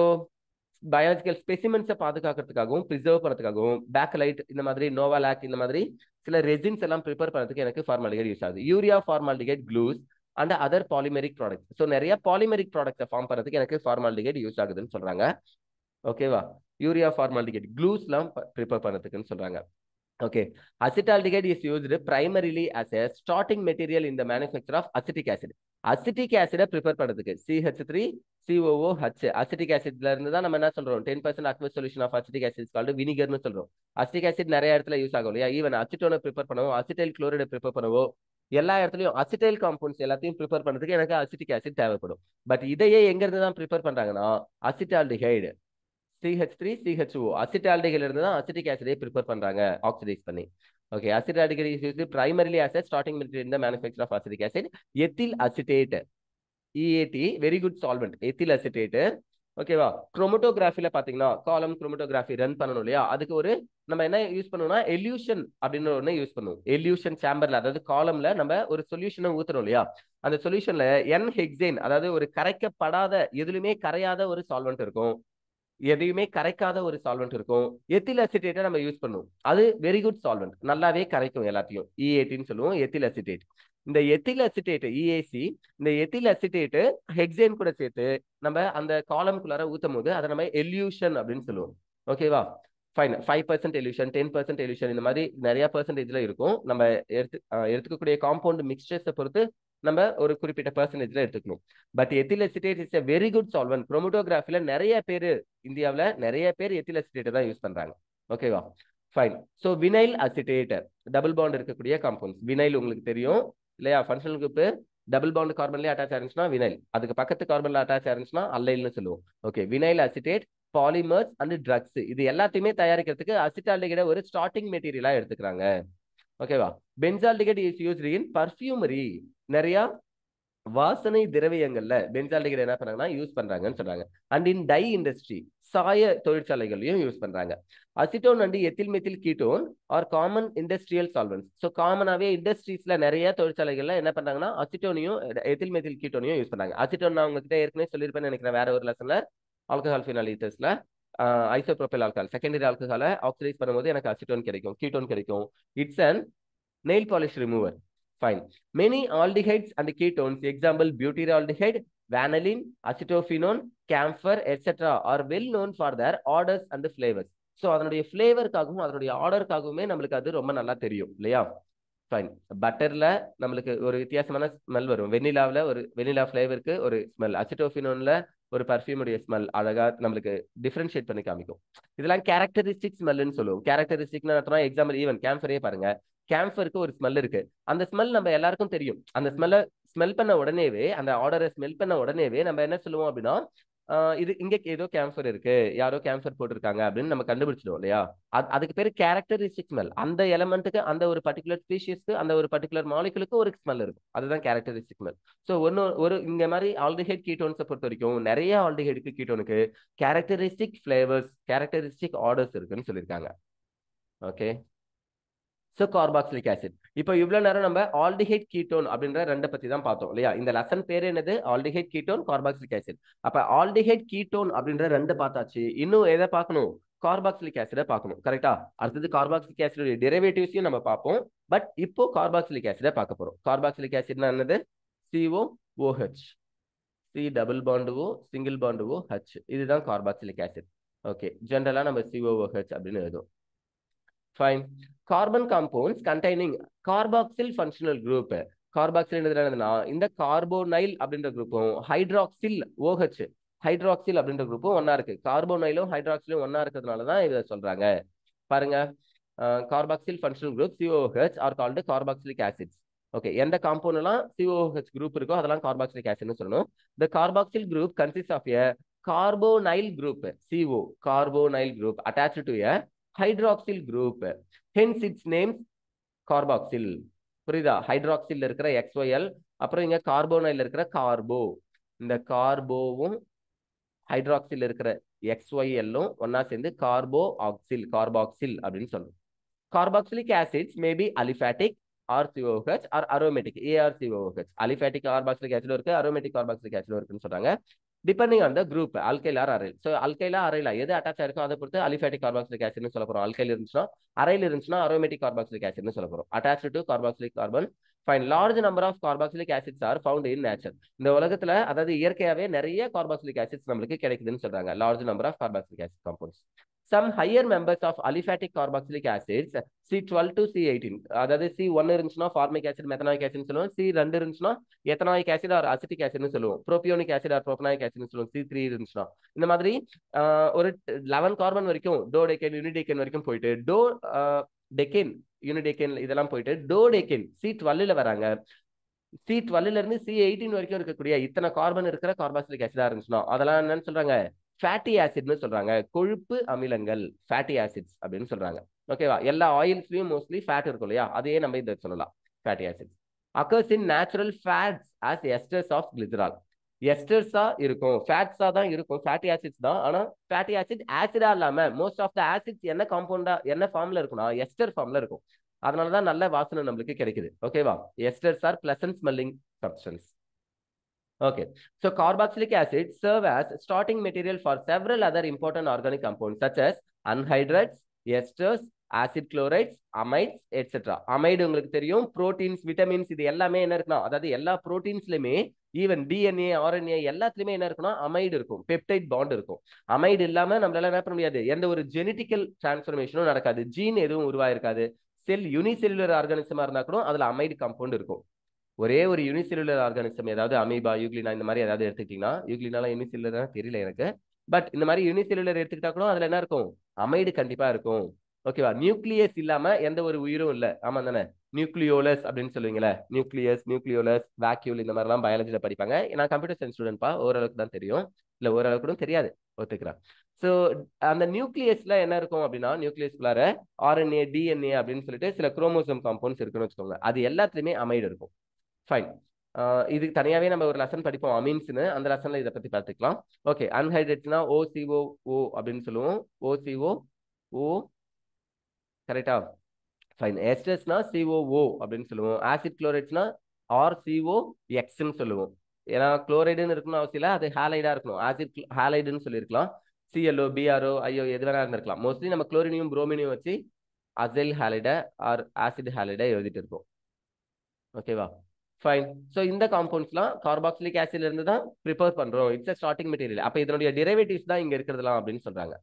biological ஸ்பெசிமென்ஸை பாதுகாக்கிறதுக்காகவும் ப்ரிசர்வ் பண்ணதுக்காகவும் பேக்கலைட் இந்த மாதிரி, நோவாலாக் இந்த மாதிரி சில ரெசின்ஸ் எல்லாம் ப்ரிப்பேர் பண்ணதுக்கு எனக்கு ஃபார்மால்டிஹைட் யூஸ் ஆகுது. Urea formaldehyde clues and other polymeric products. So நிறைய பாலிமெரிக் ப்ராடக்ட்ஸை ஃபார்ம் பண்ணதுக்கு எனக்கு ஃபார்மால்டிஹைட் யூஸ் ஆகுதுன்னு சொல்றாங்க. ஓகேவா? யூரியா ஃபார்மால்டிஹைட் க்ளூஸ்லாம் ப்ரிப்பேர் பண்ணதுக்குன்னு சொல்றாங்க. Okay. Acetaldehyde is used primarily as a starting material in the manufacture of acetic acid. Acetic acid prepare பண்ணதுக்கு CH3COOH. acetic acidல இருந்து தான் நம்ம என்ன சொல்றோம், 10% aqueous solution of acetic acid is called vinegar னு சொல்றோம். acetic acid நிறைய இடத்துல யூஸ் ஆகும் இல்லையா? ஈவன் அசிட்டோனை ப்ரிப்பேர் பண்ணவும், அசிட்டைல் குளோரைடை ப்ரிப்பேர் பண்ணவோ, எல்லா இடத்துலயும் அசிட்டைல் காம்பவுண்ட்ஸ் எல்லாத்தையும் ப்ரிப்பேர் பண்ணதுக்கு எனக்கு அசிட்டிக் ஆசிட் தேவைப்படும். பட் இதையே எங்க இருந்து தான் ப்ரிப்பேர் பண்றாங்கன்னா, அசிட்டால்டிஹைடு CH3CHO அசிட்டால்டிஹைட்ல இருந்து தான் அசிட்டிக் ஆசிடை ப்ரிப்பேர் பண்றாங்க, ஆக்சிடைஸ் பண்ணி. Okay. Acetaldehyde is used primarily as a starting material in the manufacture of acetic acid. Ethyl acetate, EAT, very good solvent, ethyl acetate. ஓகேவா? குரோமட்டோகிராஃபில பாத்தீங்கன்னா, காலம் குரோமட்டோகிராஃபி ரன் பண்ணணும் இல்லையா? அதுக்கு ஒரு நம்ம என்ன யூஸ் பண்ணுவோம்னா, எல்யூஷன் அப்படின்னு ஒன்று யூஸ் பண்ணுவோம். எல்யூஷன் சேம்பர்ல, அதாவது காலம்ல நம்ம ஒரு சொல்யூஷனை ஊத்துறோம் இல்லையா? அந்த சொல்யூஷன்ல N-ஹெக்சேன், அதாவது ஒரு கரைக்கப்படாத, எதுலுமே கரையாத ஒரு சால்வெண்ட் இருக்கும், எதையுமே கரைக்காத ஒரு சால்வெண்ட் இருக்கும். எத்தில் அசிட்டேட்டை நம்ம யூஸ் பண்ணுவோம். அது வெரி குட் சால்வெண்ட், நல்லாவே கரைக்கும் எல்லாத்தையும். EATன்னு சொல்லுவோம், எத்தில் அசிட்டேட். இந்த எத்தில் அசிட்டேட் EAC, இந்த எத்தில் அசிட்டேட் ஹெக்சேன் கூட சேர்த்து நம்ம அந்த காலம்குள்ளார ஊத்தும் போது அதை நம்ம எல்யூஷன் அப்படின்னு சொல்லுவோம். ஓகேவா? ஃபைன் 5% எலியூஷன் 10% எலியூஷன் இந்த மாதிரி நிறைய பெர்சன்டேஜ்ல இருக்கும். நம்ம எடுத்துக்கக்கூடிய காம்பவுண்ட் மிக்சர்ஸை பொறுத்து நம்ம ஒரு குறிப்பிட்ட பெர்சன்டேஜ்ல எடுத்துக்கணும். But ethyl acetate is a very good solvent. குரோமட்டோகிராஃபில நிறைய பேர் இந்தியாவில் நிறைய பேர் எத்தில் அசிட்டேட் தான் யூஸ் பண்றாங்க. ஓகேவா? Fine. So vinyl acetate double bond இருக்கக்கூடிய காம்பவுண்ட்ஸ். வினைல் உங்களுக்கு தெரியும் இல்லையா? ஃபங்க்ஷனல் குரூப் டபுள் பாண்ட் கார்பன்லேயே அட்டாச் ஆயிருந்துச்சுன்னா வினைல், அதுக்கு பக்கத்து கார்பன்ல அட்டாச் ஆயிருந்துச்சுன்னா அல்லைல்னு சொல்லுவோம். ஓகே, vinyl acetate, polymers and drugs இது எல்லாத்தையுமே தயாரிக்கிறதுக்கு அசிட்டால்டிகைடை ஒரு ஸ்டார்டிங் மெட்டீரியலா எடுத்துக்கிறாங்க. ஓகேவா? Benzaldehyde is used in perfumery. நிறைய வாசனை திரவியங்கள்ல பென்சால்டிகைட் என்ன பண்றாங்கன்னா யூஸ் பண்றாங்கன்னு சொல்றாங்க. அண்ட் இன் டை இண்டஸ்ட்ரி சாய தொழிற்சாலைகளையும் யூஸ் பண்றாங்க. Acetone and ethyl methyl ketone are common industrial solvents. So காமனாவே இண்டஸ்ட்ரீஸ்ல நிறைய தொழிற்சாலைகள்ல என்ன பண்றாங்கன்னா அசிட்டோனையும் எத்தில் மெத்தில் கீட்டோனையும் யூஸ் பண்றாங்க. அசிட்டோன் நான் உங்ககிட்ட ஏற்கனவே சொல்லியிருப்பேன்னு நினைக்கிறேன் வேற ஒரு லெசன்ல. ஆல்கஹால் ஃபினால் ஈத்தர்ஸ்ல ஐசோப்ரோபைல் ஆல்கஹால் செகண்டரி ஆல்கஹாலை ஆக்சிடைஸ் பண்ணும்போது எனக்கு அசிட்டோன் கிடைக்கும், கீட்டோன் கிடைக்கும். It's and nail polish remover. Fine. Many aldehydes and ketones, example butyraldehyde, vanillin, acetophenone, camphor, etc. are well known for their odors and flavors. So அதனுடைய ஃப்ளேவருக்காகவும் அதனுடைய ஆர்டருக்காகவுமே நம்மளுக்கு அது ரொம்ப நல்லா தெரியும் இல்லையா? ஃபைன். பட்டர்ல நம்மளுக்கு ஒரு வித்தியாசமான ஸ்மெல் வரும். வெனிலாவில் ஒரு வெனிலா ஃப்ளேவருக்கு ஒரு ஸ்மெல், அசிட்டோஃபினோன்ல ஒரு பர்ஃபியூமுடைய ஸ்மெல் அழகா நம்மளுக்கு டிஃபரன்ஷியேட் பண்ணி காமிக்கும். இதெல்லாம் கேரக்டரிஸ்டிக் ஸ்மெல்னு சொல்லுவோம். கேரக்டரிஸ்டிக்னு அர்த்தம் எக்ஸாம்பிள் ஈவன் கேம்ஃபரே பாருங்க. கேம்ஃபருக்கு ஒரு ஸ்மெல் இருக்கு. அந்த ஸ்மெல் நம்ம எல்லாருக்கும் தெரியும். அந்த ஸ்மெல்லை ஸ்மெல் பண்ண உடனேவே அந்த ஆர்டரை ஸ்மெல் பண்ண உடனேவே நம்ம என்ன சொல்லுவோம் அப்படின்னா இது இங்க ஏதோ கேம்ஃபர் இருக்கு, யாரோ கேம்ஃபர் போட்டிருக்காங்க அப்படின்னு நம்ம கண்டுபிடிச்சிடுவோம் இல்லையா? அதுக்கு பேரு கேரக்டரிஸ்டிக் ஸ்மெல். அந்த எலமெண்ட்டுக்கு அந்த ஒரு பர்டிகுலர் ஸ்பீஷிஸ்க்கு அந்த ஒரு பர்டிகுலர் மாலிகுலுக்கு ஒரு ஸ்மெல் இருக்கும். அதுதான் கேரக்டரிஸ்டிக் ஸ்மெல். ஸோ ஒரு இங்க மாதிரி ஆல்டிஹைட் கீட்டோன்ஸை பொறுத்த வரைக்கும் நிறைய ஆல்டிஹைடுக்கு கீட்டோனுக்கு கேரக்டரிஸ்டிக் ஃபிளேவர்ஸ், கேரக்டரிஸ்டிக் ஆர்டர்ஸ் இருக்குன்னு சொல்லியிருக்காங்க. Okay, so carboxylic acid. இப்போ இவ்வளவு நேரம் நம்ம ஆல்டிஹைட் கீட்டோன் அப்படின்ற ரெண்டை பத்தி தான் பார்த்தோம் இல்லையா? இந்த லெசன் பேர் என்னது? Aldehyde ketone, carboxylic acid. அப்ப ஆல்டிஹைட் கீட்டோன் அப்படின்ற ரெண்டு பார்த்தாச்சு. இன்னும் எதை பார்க்கணும்? கார்பாக்சிலிக் ஆசிடை பார்க்கணும். கரெக்டா? அடுத்தது கார்பாக்சிலிக் ஆசிட் டெரிவேட்டிவ்ஸையும் நம்ம பார்ப்போம். பட் இப்போ கார்பாக்சிலிக் ஆசிடை பார்க்க போறோம். கார்பாக்சிலிக் ஆசிட்னா என்னது? COOH, C டபுள் பாண்டுவோ சிங்கிள் பாண்டுவோ H, இதுதான் கார்பாக்சிலிக் ஆசிட். ஓகே, ஜென்ரலா நம்ம COOH அப்படின்னு எழுதும். Fine. Carbon compounds containing carboxyl functional group. Carboxyl என்னதுன்னா இந்த கார்போனைல் அப்படின்ற குரூப்பும் ஹைட்ராக்சில் OH ஹைட்ராக்சில் அப்படின்ற குரூப்பும் ஒன்னா இருக்கு. கார்போனைலும் ஹைட்ராக்சிலும் ஒன்னா இருக்கிறதுனால தான் இதை சொல்றாங்க. பாருங்க, carboxyl functional group COOH are called carboxylic acids. Okay, எந்த காம்பவுண்ட் எல்லாம் COOH குரூப் இருக்கோ அதெல்லாம் கார்பாக்சிலிக் ஆசிட்னு சொல்லணும். The carboxyl group consists of a carbonyl group, CO carbonyl group attached to a hydroxyl group, hence its name carboxyl. புரியுதா? ஹைட்ராக்சில் இருக்கிற XYL, அப்புறம் இங்க கார்போனைல் இருக்கிற கார்போ. இந்த கார்போவும் ஹைட்ராக்சில் இருக்கிற XYLும் ஒன்னா சேர்ந்து கார்போ ஆக்சில், கார்பாக்சில் அப்படின்னு சொல்றோம். Carboxylic acids may be aliphatic or COOH or aromatic ArCOOH. Aliphatic carboxylic ஆசிடும் இருக்கு, அரோமேட்டிக் கார்பாக்சிலிக் ஆசிடும் இருக்குன்னு சொல்றாங்க. Depending on the group, alkyl or aryl. So அல்கைலா அரைலா எது அட்டாச் ஆயிருக்கும் அதை பொறுத்து அலிஃபேட்டிக் கார்பாக்சிலிக் ஆசிட்னு சொல்ல போறோம். அல்கைல் இருந்துச்சுன்னா, அரைல் இருந்துச்சுன்னா அரோமேட்டிக் கார்பாக்சிலிக் ஆசிட்னு சொல்ல போறோம். Attach to carboxylic carbon. Fine. Large number of carboxylic acids are found in nature. இந்த உலகத்துல அதாவது இயற்கையாவே நிறைய கார்பாக்சிலிக் ஆசிட்ஸ் நம்மளுக்கு கிடைக்குதுன்னு சொல்றாங்க. Large number of carboxylic acid compounds. Some higher members of aliphatic carboxylic acids, C12 to C18. அதாவது C1 இருந்துச்சுன்னா ஃபார்மிக் ஆசிட் மெத்தனாயிக் ஆசிட்னு சொல்லுவோம். C2 இருந்துச்சுன்னா எத்தனாயிக் ஆசிட் ஆர் அசிட்டிக் ஆசிட்னு சொல்லுவோம். ப்ரோபியோனிக் ஆசிட் ஆர் ப்ரோபனாயிக் ஆசிட்னு சொல்லுவோம். C3 இருந்துச்சுன்னா இந்த மாதிரி ஒரு 11 கார்பன் வரைக்கும் டோடெக்கேன் யூனிடெக்கேன் வரைக்கும் போயிட்டு டெக்கேன் யூனிடெக்கேன் இதெல்லாம் போயிட்டு டோடெக்கேன் C12ல வராங்க. C12ல இருந்து C18 வரைக்கும் இருக்கக்கூடிய இத்தனை கார்பன் இருக்கிற கார்பாக்சிலிக் ஆசிடா இருந்துச்சுன்னா அதெல்லாம் என்னன்னு சொல்றாங்க? ஃபேட்டி ஆசிட்னு சொல்றாங்க. கொழுப்பு அமிலங்கள், ஃபேட்டி ஆசிட்ஸ் அப்படின்னு சொல்றாங்க. ஓகேவா? எல்லா ஆயில்ஸ்லயும் மோஸ்ட்லி ஃபேட் இருக்கும் இல்லையா? அதையே நம்ம இதை சொல்லலாம், fatty acids. occurs in natural fats as esters of glycerol. எஸ்டர்ஸா இருக்கும், ஃபேட்ஸா தான் இருக்கும், ஃபேட்டி ஆசிட்ஸ் தான். ஆனா ஃபேட்டி ஆசிட் ஆசிடா இல்லாம மோஸ்ட் ஆஃப் த ஆசிட்ஸ் என்ன காம்பவுண்டா என்ன ஃபார்ம்ல இருக்கும்னா எஸ்டர் ஃபார்ம்ல இருக்கும். அதனாலதான் நல்ல வாசனை நம்மளுக்கு கிடைக்குது. ஓகேவா? Esters are pleasant smelling substance. Okay, so carboxylic acid serve as starting material for several other important organic compounds such as anhydrides, esters, acid chlorides, amides etcetera. Amide உங்களுக்கு தெரியும், புரோட்டீன்ஸ், விட்டமின்ஸ், இது எல்லாமே என்ன இருக்குன்னா, அதாவது எல்லா புரோட்டீன்ஸ்லயுமே ஈவன் டிஎன்ஏ, ஆர்என்ஏ எல்லாத்துலயுமே என்ன இருக்குன்னா அமைடு இருக்கும், பெப்டைட் பாண்ட் இருக்கும். அமைடு இல்லாம நம்மளால என்ன பண்ண முடியாது, எந்த ஒரு ஜெனட்டிக்கல் டிரான்ஸ்ஃபர்மேஷனும் நடக்காது, ஜீன் எதுவும் உருவாயிருக்காது. செல் யூனிசெல்லுலர் ஆர்கானிசமா இருந்தா கூட அதுல அமைடு காம்பவுண்ட் இருக்கும். ஒரே ஒரு யூனிசெல்லுலர் ஆர்கானிசம், ஏதாவது அமீபா, யூக்ளினா இந்த மாதிரி ஏதாவது எடுத்துக்கிட்டீங்கன்னா, யூக்ளினால யூனிசெல்லுலர் தெரியல எனக்கு, பட் இந்த மாதிரி யூனிசெல்லுலர் எடுத்துக்கிட்டா கூட அதுல என்ன இருக்கும், அமைடு கண்டிப்பா இருக்கும். ஓகேவா? நியூக்ளியஸ் இல்லாம எந்த ஒரு உயிரும் இல்ல. ஆமா தானே? நியூக்ளியோலஸ் அப்படின்னு சொல்லுவீங்களே, நியூக்ளியஸ், நியூக்ளியோலஸ், வேக்யூல், இந்த மாதிரிலாம் பயாலஜில படிப்பாங்க. நான் கம்ப்யூட்டர் சயின்ஸ் ஸ்டூடெண்ட்பா, ஓரளவுக்கு தான் தெரியும், இல்ல ஓரளவுக்கு கூட தெரியாது, ஒத்துக்கிறேன். ஸோ அந்த நியூக்ளியஸ்ல என்ன இருக்கும் அப்படின்னா, நியூக்ளியஸ்குள்ளார ஆர்என்ஏ, டிஎன்ஏ அப்படின்னு சொல்லிட்டு சில குரோமோசோம் காம்பவுண்ட்ஸ் இருக்குன்னு வச்சுக்கோங்க. அது எல்லாத்துலயுமே அமைடு இருக்கும். ஃபைன். இதுக்கு தனியாவே நம்ம ஒரு லெசன் படிப்போம், அமீன்ஸ்னு. அந்த லெசன்ல இதை பத்தி பார்த்துக்கலாம். ஓகே, அன்ஹைட்ரேட்னா OCO O அப்படின்னு சொல்லுவோம். OCO O, கரெக்டா? ஃபைன். எஸ்டர்ஸ்னா COO அப்படின்னு சொல்லுவோம். ஆசிட் குளோரைட்ஸ்னா RCOXன்னு சொல்லுவோம். ஏன்னா குளோரைடுன்னு இருக்கணும் அவசியம் இல்லை, அது ஹாலைடா இருக்கணும். ஆசிட் ஹாலைடுன்னு சொல்லியிருக்கலாம். CLO, BRO, IO எது வேணா இருந்திருக்கலாம். மோஸ்ட்லி நம்ம குளோரினியும் புரோமினியும் வச்சு அசைல் ஹாலைடை ஆர் ஆசிட் ஹாலைடை எழுதிட்டு இருக்கோம். ஓகேவா? ஃபைன். ஸோ இந்த காம்பவுண்ட்ஸ்லாம் கார்பாக்சிலிக் ஆசிட்ல இருந்து தான் ப்ரிப்பேர் பண்றோம். It's starting material. அப்போ இதனுடைய டெரிவேட்டிவ்ஸ் தான் இங்க இருக்கிறதுலாம் அப்படின்னு சொல்றாங்க.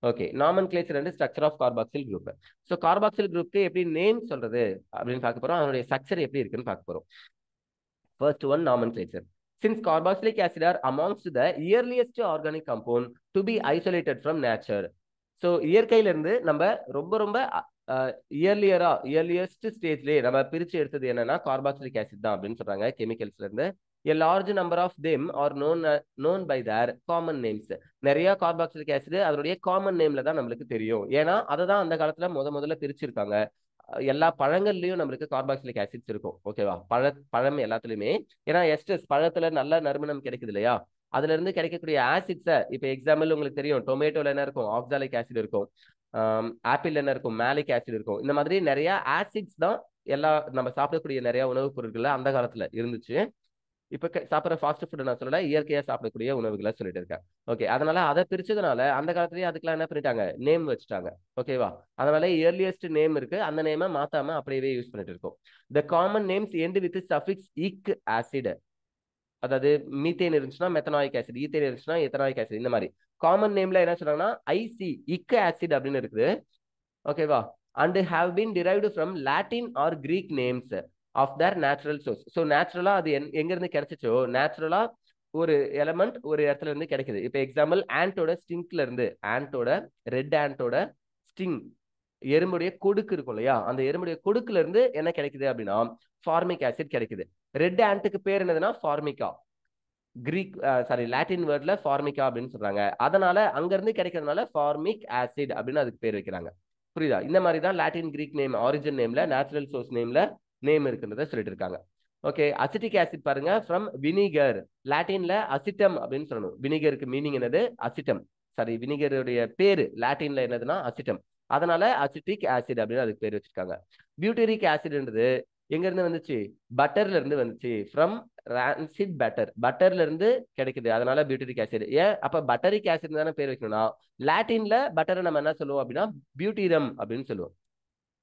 Okay, nomenclature and structure of carboxyl group. So carboxyl குரூப்க்கு எப்படி நேம் சொல்றது அப்படின்னு பார்க்க போறோம். அதனுடைய ஸ்ட்ரக்சர் எப்படி இருக்குன்னு பார்க்க போறோம். First one, nomenclature. Since carboxylic acid are amongst the earliest organic compound to be isolated from nature. So இயற்கையில இருந்து நம்ம ரொம்ப ரொம்ப இயர்லியஸ்ட் ஸ்டேஜ்லயே நம்ம பிரிச்சு எடுத்தது என்னன்னா கார்பாக்சிலிக் ஆசிட் தான் அப்படின்னு சொல்றாங்க கெமிக்கல்ஸ்ல இருந்து. A large number of them are known by their common names. நிறைய கார்பாக்சிலிக் ஆசிட் அதனுடைய காமன் நேம்ல தான் நம்மளுக்கு தெரியும். ஏன்னா அதை தான் அந்த காலத்துல முதல்ல பிரிச்சிருக்காங்க. எல்லா பழங்கள்லயும் நம்மளுக்கு கார்பாக்சிலிக் ஆசிட்ஸ் இருக்கும். ஓகேவா? பழம் எல்லாத்துலயுமே. ஏன்னா எஸ்டர்ஸ் பழத்துல நல்ல நறுமணம் கிடைக்குது இல்லையா, அதுல இருந்து கிடைக்கக்கூடிய ஆசிட்ஸை, இப்போ எக்ஸாம்பிள் உங்களுக்கு தெரியும், டொமேட்டோல என்ன இருக்கும், ஆக்சாலிக் ஆசிட் இருக்கும். ஆப்பிள் என்ன இருக்கும், மேலிக் ஆசிட் இருக்கும். இந்த மாதிரி நிறைய ஆசிட்ஸ் தான் எல்லா நம்ம சாப்பிடக்கூடிய நிறைய உணவுப் பொருட்கள்ல அந்த காலத்துல இருந்துச்சு. இப்ப சாப்பிட்ற ஃபாஸ்ட் ஃபுட் நான் சொல்லல, இயற்கையா சாப்பிடக்கூடிய உணவுகளை சொல்லிட்டு இருக்கேன். ஓகே, அதனால அதை பிரிச்சதுனால அந்த காலத்துலயே அதுக்கெல்லாம் என்ன பண்ணிட்டாங்க, நேம் வச்சுட்டாங்க. ஓகேவா? அதனால இயர்லியஸ்ட் நேம் இருக்கு, அந்த நேமை மாத்தாம அப்படியே யூஸ் பண்ணிட்டு இருக்கோம். The common names end with suffix இக் ஆசிட். அதாவது மீத்தேன் இருந்துச்சுன்னா மெத்தனாயிக் ஆசிட், ஈத்தேன் இருந்துச்சுன்னா எத்தனாயிக் ஆசிட். இந்த மாதிரி காமன் நேம்ல என்ன சொல்றாங்கன்னா ஐசி இக் ஆசிட் அப்படின்னு இருக்குது. ஓகேவா? And have been derived from Latin or Greek names of their natural source. So நேச்சுரலா அது எங்க இருந்து கிடைச்சிச்சோ, நேச்சுரலா ஒரு எலமெண்ட் ஒரு இடத்துல இருந்து கிடைக்குது. இப்போ எக்ஸாம்பிள் ஆண்டோட ஸ்டிங்க்ல இருந்து, ஆண்டோட ரெட் ஆண்டோட ஸ்டிங், எறும்புடைய கொடுக்கு இருக்கும் இல்லையா, அந்த எறும்புடைய கொடுக்குல இருந்து என்ன கிடைக்குது அப்படின்னா ஃபார்மிக் ஆசிட் கிடைக்குது. ரெட் ஆண்ட்டுக்கு பேர் என்னதுன்னா ஃபார்மிகா. கிரீக் லாட்டின் வேர்ட்ல ஃபார்மிகா அப்படின்னு சொல்றாங்க. அதனால அங்க இருந்து கிடைக்கிறதுனால ஃபார்மிக் ஆசிட் அப்படின்னு அதுக்கு பேர் வைக்கிறாங்க. புரியுதா? இந்த மாதிரி தான் லாட்டின் கிரீக் நேம், ஆரிஜின் நேம்ல, நேச்சுரல் சோர்ஸ் நேம்ல நேம் இருக்குன்றத சொல்லிட்டு இருக்காங்க. ஓகே, அசிட்டிக் ஆசிட் பாருங்க, ஃப்ரம் வினிகர். லாட்டின்ல அசிட்டம் அப்படின்னு சொல்லணும். வினிகருக்கு மீனிங் என்னது, அசிட்டம். சாரி, வினிகருடைய பேரு லாட்டின்ல என்னதுன்னா அசிட்டம். அதனால அசிட்டிக் ஆசிட் அப்படின்னு அதுக்கு பேர் வச்சிருக்காங்க. பியூட்டரிக் ஆசிட்ன்றது எங்க இருந்து வந்துச்சு, பட்டர்ல இருந்து வந்துச்சு. ஃப்ரம் ரான்சிட் பட்டர், பட்டர்ல இருந்து கிடைக்குது, அதனால பியூட்டரிக் ஆசிட். ஏன் அப்ப பட்டரிக் ஆசிட் தானே பேர் வைக்கணும்னா, லாட்டின்ல பட்டரை நம்ம என்ன சொல்லுவோம் அப்படின்னா பியூட்டிரம் அப்படின்னு சொல்லுவோம்.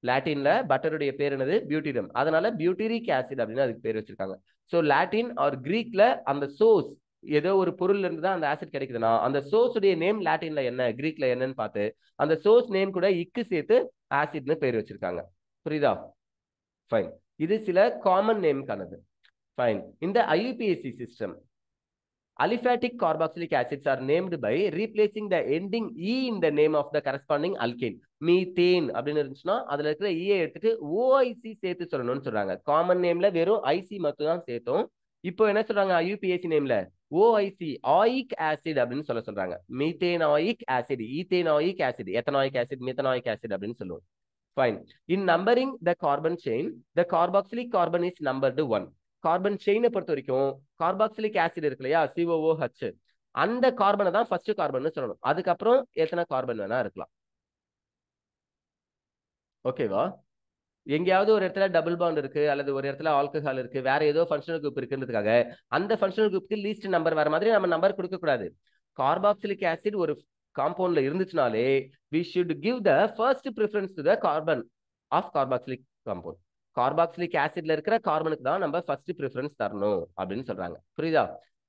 லாட்டின்ல பட்டருடைய பேர் என்னது, பியூட்டிரம். அதனால பியூட்டரிக் ஆசிட் அப்படின்னு அதுக்கு பேர் வச்சிருக்காங்க. ஸோ லாட்டின் ஆர் கிரீக்ல அந்த சோர்ஸ், ஏதோ ஒரு பொருள்ல இருந்து தான் அந்த ஆசிட் கிடைக்குதுன்னா அந்த சோர்ஸ் உடைய நேம் லாட்டின்ல என்ன, கிரீக்ல என்னன்னு பார்த்து அந்த சோர்ஸ் நேம் கூட இக்கு சேர்த்து ஆசிட்னு பேர் வச்சிருக்காங்க. புரியுதா? ஃபைன். இது சில காமன் நேம்கானது. ஃபைன். இந்த IUPAC system, aliphatic carboxylic acids are named by replacing the ending E in the name of the corresponding alkane. Methane அப்படின்னு இருந்துச்சுன்னா அதுல இருக்கிற ஈயை எடுத்துட்டு OIC சேர்த்து சொல்லணும்னு சொல்றாங்க. காமன் நேம்ல வெறும் IC மட்டும் தான் சேர்த்தோம். இப்போ என்ன சொல்றாங்க, IUPAC நேம்ல OIC, ஆயிக் ஆசிட் அப்படின்னு சொல்றாங்க. Methanoic acid, ethanoic acid, ethanoic acid, methanoic acid அப்படின்னு சொல்லுவோம். Fine. In numbering the carbon chain, the carboxylic carbon is numbered 1. Carbon செயினை பொறுத்த வரைக்கும் கார்பாக்சிலிக் ஆசிட் இருக்கு இல்லையா, COOH, அந்த கார்பனை தான் ஃபர்ஸ்ட் கார்பன் சொல்லணும். அதுக்கப்புறம் எத்தனை கார்பன் வேணா இருக்கலாம். ஓகேவா? எங்கேயாவது ஒரு இடத்துல டபுள் பாண்ட் இருக்கு, அல்லது ஒரு இடத்துல ஆல்கஹால் இருக்கு, வேற ஏதோ ஃபங்க்ஷனல் குரூப் இருக்குன்றதுக்காக அந்த ஃபங்க்ஷனல் குரூப்புக்கு லீஸ்ட் நம்பர் வர மாதிரி நம்ம நம்பர் கொடுக்க கூடாது. கார்பாக்சிலிக் ஆசிட் ஒரு காம்பவுண்ட்ல இருந்துச்சுனாலே we should give the first preference to the carbon of carboxylic compound. Carboxylic ஆசிட்ல இருக்கிற கார்பனுக்கு தான் நம்ம ஃபர்ஸ்ட் ப்ரிஃபரன்ஸ் தரணும் அப்படின்னு சொல்றாங்க. புரியுதா?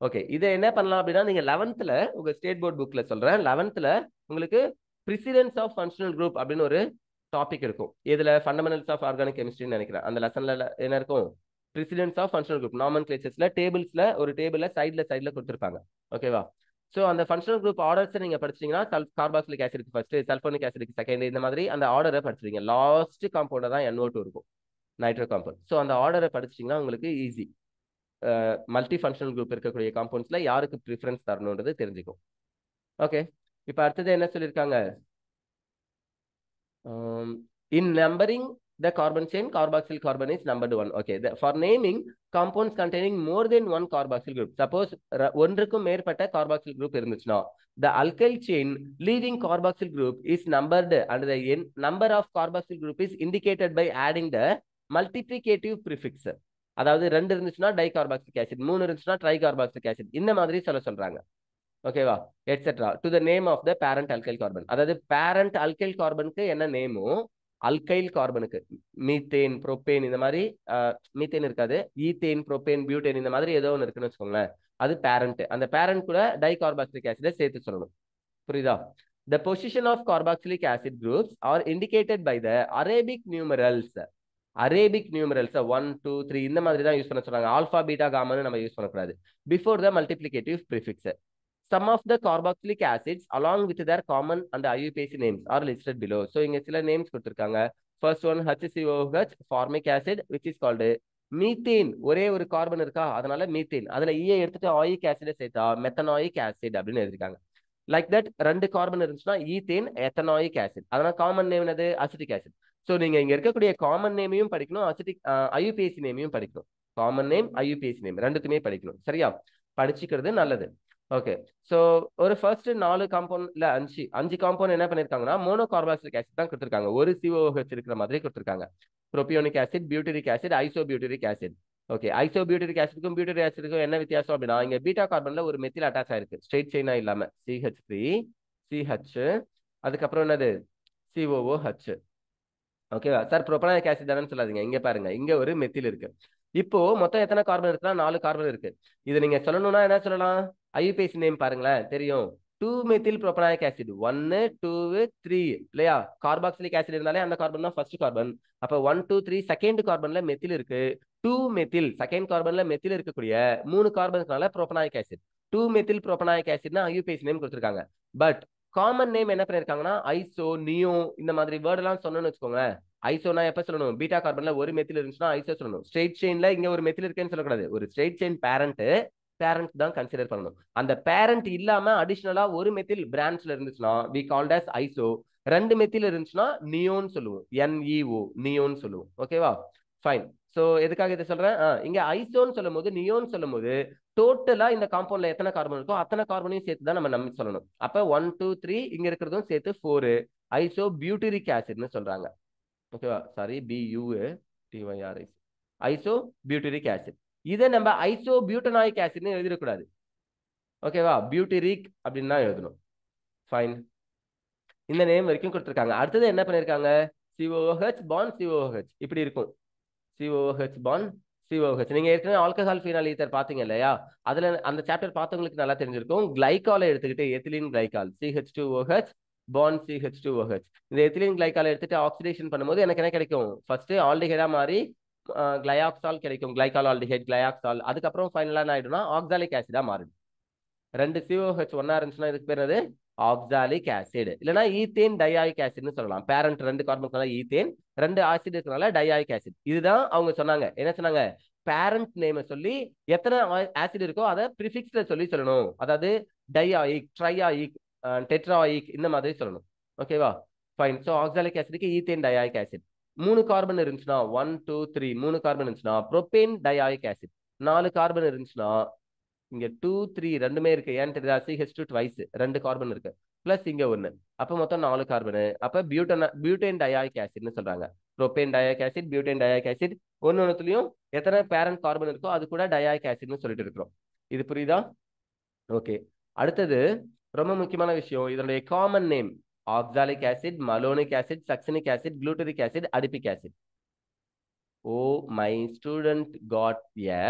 ஓகே, இதை என்ன பண்ணலாம் அப்படின்னா, நீங்க 11th உங்க ஸ்டேட் போர்ட் புக்ல சொல்றேன், 11th உங்களுக்கு precedence of functional group அப்படின்னு ஒரு டாபிக் இருக்கும். இதுல ஃபண்டமெண்டல்ஸ் ஆஃப் ஆர்கானிக் கெமிஸ்ட்ரின்னு நினைக்கிறேன். அந்த லெசன்ல என்ன இருக்கும்? precedence of functional group. நாமென்க்ளேச்சர்ஸ்ல டேபிள்ஸ்ல ஒரு டேபிள்ல சைடுல கொடுத்திருப்பாங்க. ஓகேவா? சோ அந்த ஃபங்க்ஷனல் குரூப் ஆர்டர்ஸ் நீங்க படிச்சீங்கன்னா carboxylic acid first, sulphonic acid second, இந்த மாதிரி அந்த ஆர்டரை படிச்சிருங்க. லாஸ்ட் காம்பவுண்ட் தான் NO2 இருக்கும், நைட்ரோ காம்பவுண்ட். ஸோ அந்த ஆர்டரை படிச்சிட்டிங்கன்னா உங்களுக்கு ஈஸி. மல்டி ஃபங்க்ஷனல் குரூப் இருக்கக்கூடிய காம்பவுண்ட்ஸ்ல யாருக்கு ப்ரிஃபரன்ஸ் தரணுன்றது தெரிஞ்சுக்கும். ஓகே, இப்போ அடுத்தது என்ன சொல்லியிருக்காங்க? இன் numbering the carbon chain, carboxyl carbon is numbered 1. Okay, for naming compounds containing more than one carboxyl group, suppose ஒன்றுக்கும் மேற்பட்ட carboxyl group இருந்துச்சுன்னா, the alkyl chain leaving carboxyl group is numbered and the number of carboxyl group is indicated by adding the multiplicative prefix. அதாவது 2 இருந்துச்சுன்னா டைகார்பாக்சிலிக் ஆசிட், 3 இருந்துச்சுன்னா ட்ரைகார்பாக்சிலிக் ஆசிட், இந்த மாதிரி சொல்றாங்க. ஓகேவா? Etcetera to the name of the parent alkyl carbon. அதாவது பேரண்ட் அல்கைல் கார்பனுக்கு என்ன நேமோ, அல்கைல் கார்பனுக்கு மீத்தேன், புரோப்பேன், இந்த மாதிரி மீத்தேன் இருக்காது, ஈத்தேன், புரோப்பேன், பியூட்டேன், இந்த மாதிரி ஏதோ ஒன்று இருக்குன்னு வச்சுக்கோங்களேன், அது பேரண்ட். அந்த பேரண்ட் கூட டைகார்பாக்சிலிக் ஆசிடை சேர்த்து சொல்லணும். புரியுதா? The position of carboxylic acid groups are indicated by the Arabic numerals. Arabic numerals 1 2 3 இந்த மாதிரி தான் யூஸ் பண்ண சொல்றாங்க. ஆல்பா பீட்டா காமான்னு நம்ம யூஸ் பண்ணக்கூடாது. Before the multiplicative prefix. Some of the carboxylic acids along with their common and IUPAC names are listed below. So இங்க சில நேம்ஸ் கொடுத்திருக்காங்க. First one HCOH, formic acid, which is called methane. ஒரே ஒரு கார்பன் இருக்கா, அதனால மீத்தேன். அதுல ஈயை எடுத்துட்டு ஆயிக் ஆசிட சேர்த்தா மெத்தனாயிக் ஆசிட் அப்படின்னு எழுதிருக்காங்க. லைக் தட் 2 கார்பன் இருந்துச்சுன்னா ஈத்தேன், எத்தனாயிக் ஆசிட். அதனால காமன் நேம் என்னது? Acetic acid. ஸோ நீங்க இங்க இருக்கக்கூடிய காமன் நேமையும் படிக்கணும், அசிட்டிக் IUPAC நேமையும் படிக்கணும். காமன் நேம், IUPAC நேம் ரெண்டுக்குமே படிக்கணும். சரியா? படிச்சுக்கிறது நல்லது. ஓகே, ஸோ ஒரு ஃபர்ஸ்ட் 4 காம்பவுண்ட் இல்ல 5 காம்பவுண்ட் என்ன பண்ணிருக்காங்கன்னா, மோனோ கார்பாக்சிலிக் ஆசிட் தான் கொடுத்திருக்காங்க. ஒரு COOH இருக்கிற மாதிரி கொடுத்திருக்காங்க. Propionic acid, butyric acid, ஐசோபியூட்டரிக் acid. Okay, ஐசோபியூட்டரிக் ஆசிடுக்கும் butyric ஆசிடுக்கும் என்ன வித்தியாசம் அப்படின்னா, இங்க பீட்டா கார்பன்ல ஒரு மெத்தில் அட்டாச் ஆயிருக்கு, ஸ்ட்ரெயிட் செயினா இல்லாம. CH3 CH, அதுக்கப்புறம் என்னது? COOH. ஓகேவா சார்? புரோபனாயிக் ஆசிட் தானே சொல்லாதீங்க, இங்க பாருங்க, இங்க ஒரு மெத்தில் இருக்கு. இப்போ மொத்தம் எத்தனை கார்பன் இருக்குன்னா 4 கார்பன் இருக்கு. இதை நீங்க சொல்லணும்னா என்ன சொல்லலாம்? IUPAC நேம் பாருங்களேன், தெரியும். 2 மெத்தில் புரோபனாயிக் ஆசிட், 1 2 3 இல்லையா? கார்பாக்சிலிக் ஆசிட் இருந்தாலே அந்த கார்பன் தான் ஃபர்ஸ்ட் கார்பன். அப்ப 1 2 3 செகண்ட் கார்பன்ல மெத்தில் இருக்கு. 2 மெத்தில் செகண்ட் கார்பன்ல மெத்தில் இருக்கக்கூடிய 3 கார்பனுக்குனால புரோபனாயிக் ஆசிட். 2 மெத்தில் புரோபனாயிக் ஆசிட்னா IUPAC நேம் கொடுத்திருக்காங்க. பட் காமன் நேம் என்ன பண்ணிருக்காங்கன்னா ஐசோ, நியோ, இந்த மாதிரி வேர்ட் எல்லாம் சொன்னோம்னு வச்சுக்கோங்க. ஐசோனா எப்ப சொல்லணும்? பீட்டா கார்பன்ல ஒரு மெத்தில் இருந்துச்சுன்னா ஐசோ சொல்லணும். ஸ்ட்ரெயிட் செயின்ல இங்க ஒரு மெத்தில் இருக்குன்னு சொல்லக்கூடாது. ஒரு ஸ்ட்ரெயிட் செயின் பேரண்ட் தான் கன்சிடர் பண்ணணும். அந்த பேரண்ட் இல்லாம அடிஷனலா ஒரு மெத்தில் பிரான்ச்ல இருந்துச்சுன்னா we called as iso. 2 methyl இருந்துச்சுன்னா நியோன்னு சொல்லுவோம், NEO, நியோன்னு சொல்லுவோம். ஓகேவா? ஃபைன். சோ எதுக்காக இதை சொல்றேன்? இங்க ஐசோன்னு சொல்லும் போது, நியோன்னு சொல்லும் போது டோட்டலா இந்த காம்பவுண்ட்ல எத்தனை கார்பன் இருக்கோ அத்தனை கார்பனையும் சேர்த்து தான் நம்ம நம்பி சொல்லணும். அப்ப 1 2 3 இங்க இருக்கிறதும் சேர்த்து 4 ஐசோ பியூட்டரிக் ஆசிட்னு சொல்றாங்க. ஓகேவா? Sorry, BUTYRIC, iso butyric acid. இதை நம்ம ஐசோ பியூட்டனாயிக் ஆசிட்னு எழுதிடக்கூடாது. ஓகேவா? பியூட்டரிக் அப்படின்னு தான் எழுதணும். ஃபைன். இந்த நேம் வரைக்கும் கொடுத்துருக்காங்க. அடுத்தது என்ன பண்ணிருக்காங்க? COOH பாண்ட் COOH இப்படி இருக்கும். COOH bond COOH. நீங்க ஏற்கனவே ஆல்கஹால் ஃபீனால் ஈத்தர் பாத்தீங்க இல்லையா? அதுல அந்த சாப்டர் பார்த்தவங்களுக்கு நல்லா தெரிஞ்சிருக்கும். கிளைகாலை எடுத்துக்கிட்டு ethylene glycol CH2OH bond CH2OH. இந்த எத்திலீன் கிளைகாலை எடுத்துட்டு ஆக்சிடேஷன் பண்ணும்போது எனக்கு என்ன கிடைக்கும்? ஃபர்ஸ்ட் ஆல்டிஹைடா மாறி கிளையாக்சால் கிடைக்கும், கிளைகால் ஆல்டிஹைட், கிளையாக்சால். அதுக்கப்புறம் ஃபைனலா என்ன ஆயிடும்னா ஆக்சாலிக் ஆசிடா மாறுது. 2 COOH ஒன்னா இருந்துச்சுன்னா இதுக்கு பேர் என்னது? Oxalic acid. இல்லைன்னா ஈத்தேன் டையாயிக் ஆசிட்னு சொல்லலாம். பேரண்ட் 2 கார்பனுக்குனால ஈத்தேன், 2 ஆசிட் இருக்கனால டையாயிக் ஆசிட். இதுதான் அவங்க சொன்னாங்க. என்ன சொன்னாங்க? பேரண்ட் நேம் சொல்லி எத்தனை ஆசிட் இருக்கோ அதை ப்ரிஃபிக்ஸ்ல சொல்லணும். அதாவது டையாயிக், ட்ரையாயிக், டெட்ராயிக் இந்த மாதிரி சொல்லணும். ஓகேவா? ஃபைன். ஸோ ஆக்சாலிக் ஆசிட்க்கு ஈத்தேன் டையாயிக் ஆசிட். 3 கார்பன் இருந்துச்சுன்னா 1 2 3 3 கார்பன் இருந்துச்சுன்னா புரோபேன் டையாயிக் ஆசிட். 4 கார்பன் இருந்துச்சுன்னா இங்க 2 3 ரெண்டுமே இருக்கு. ஏன்னு தெரியுதா? CH2 ட்வைஸ் 2 கார்பன் இருக்கு, பிளஸ் இங்க 1. அப்ப மொத்தம் 4 கார்பன். அப்ப பியூட்டேன் டையாயிக் ஆசிட்னு சொல்றாங்க. Propane dioic acid, butane dioic acid. ஒன்னொன்னுலயும் எத்தனை பேரண்ட் கார்பன் இருக்கோ அது கூட டையாயிக் ஆசிட்னு சொல்லிட்டு இருக்கிறோம். இது புரியுதா? ஓகே. அடுத்தது ரொம்ப முக்கியமான விஷயம், இதனுடைய common name oxalic acid, malonic acid, succinic acid, glutaric acid, adipic acid. Oh my student got a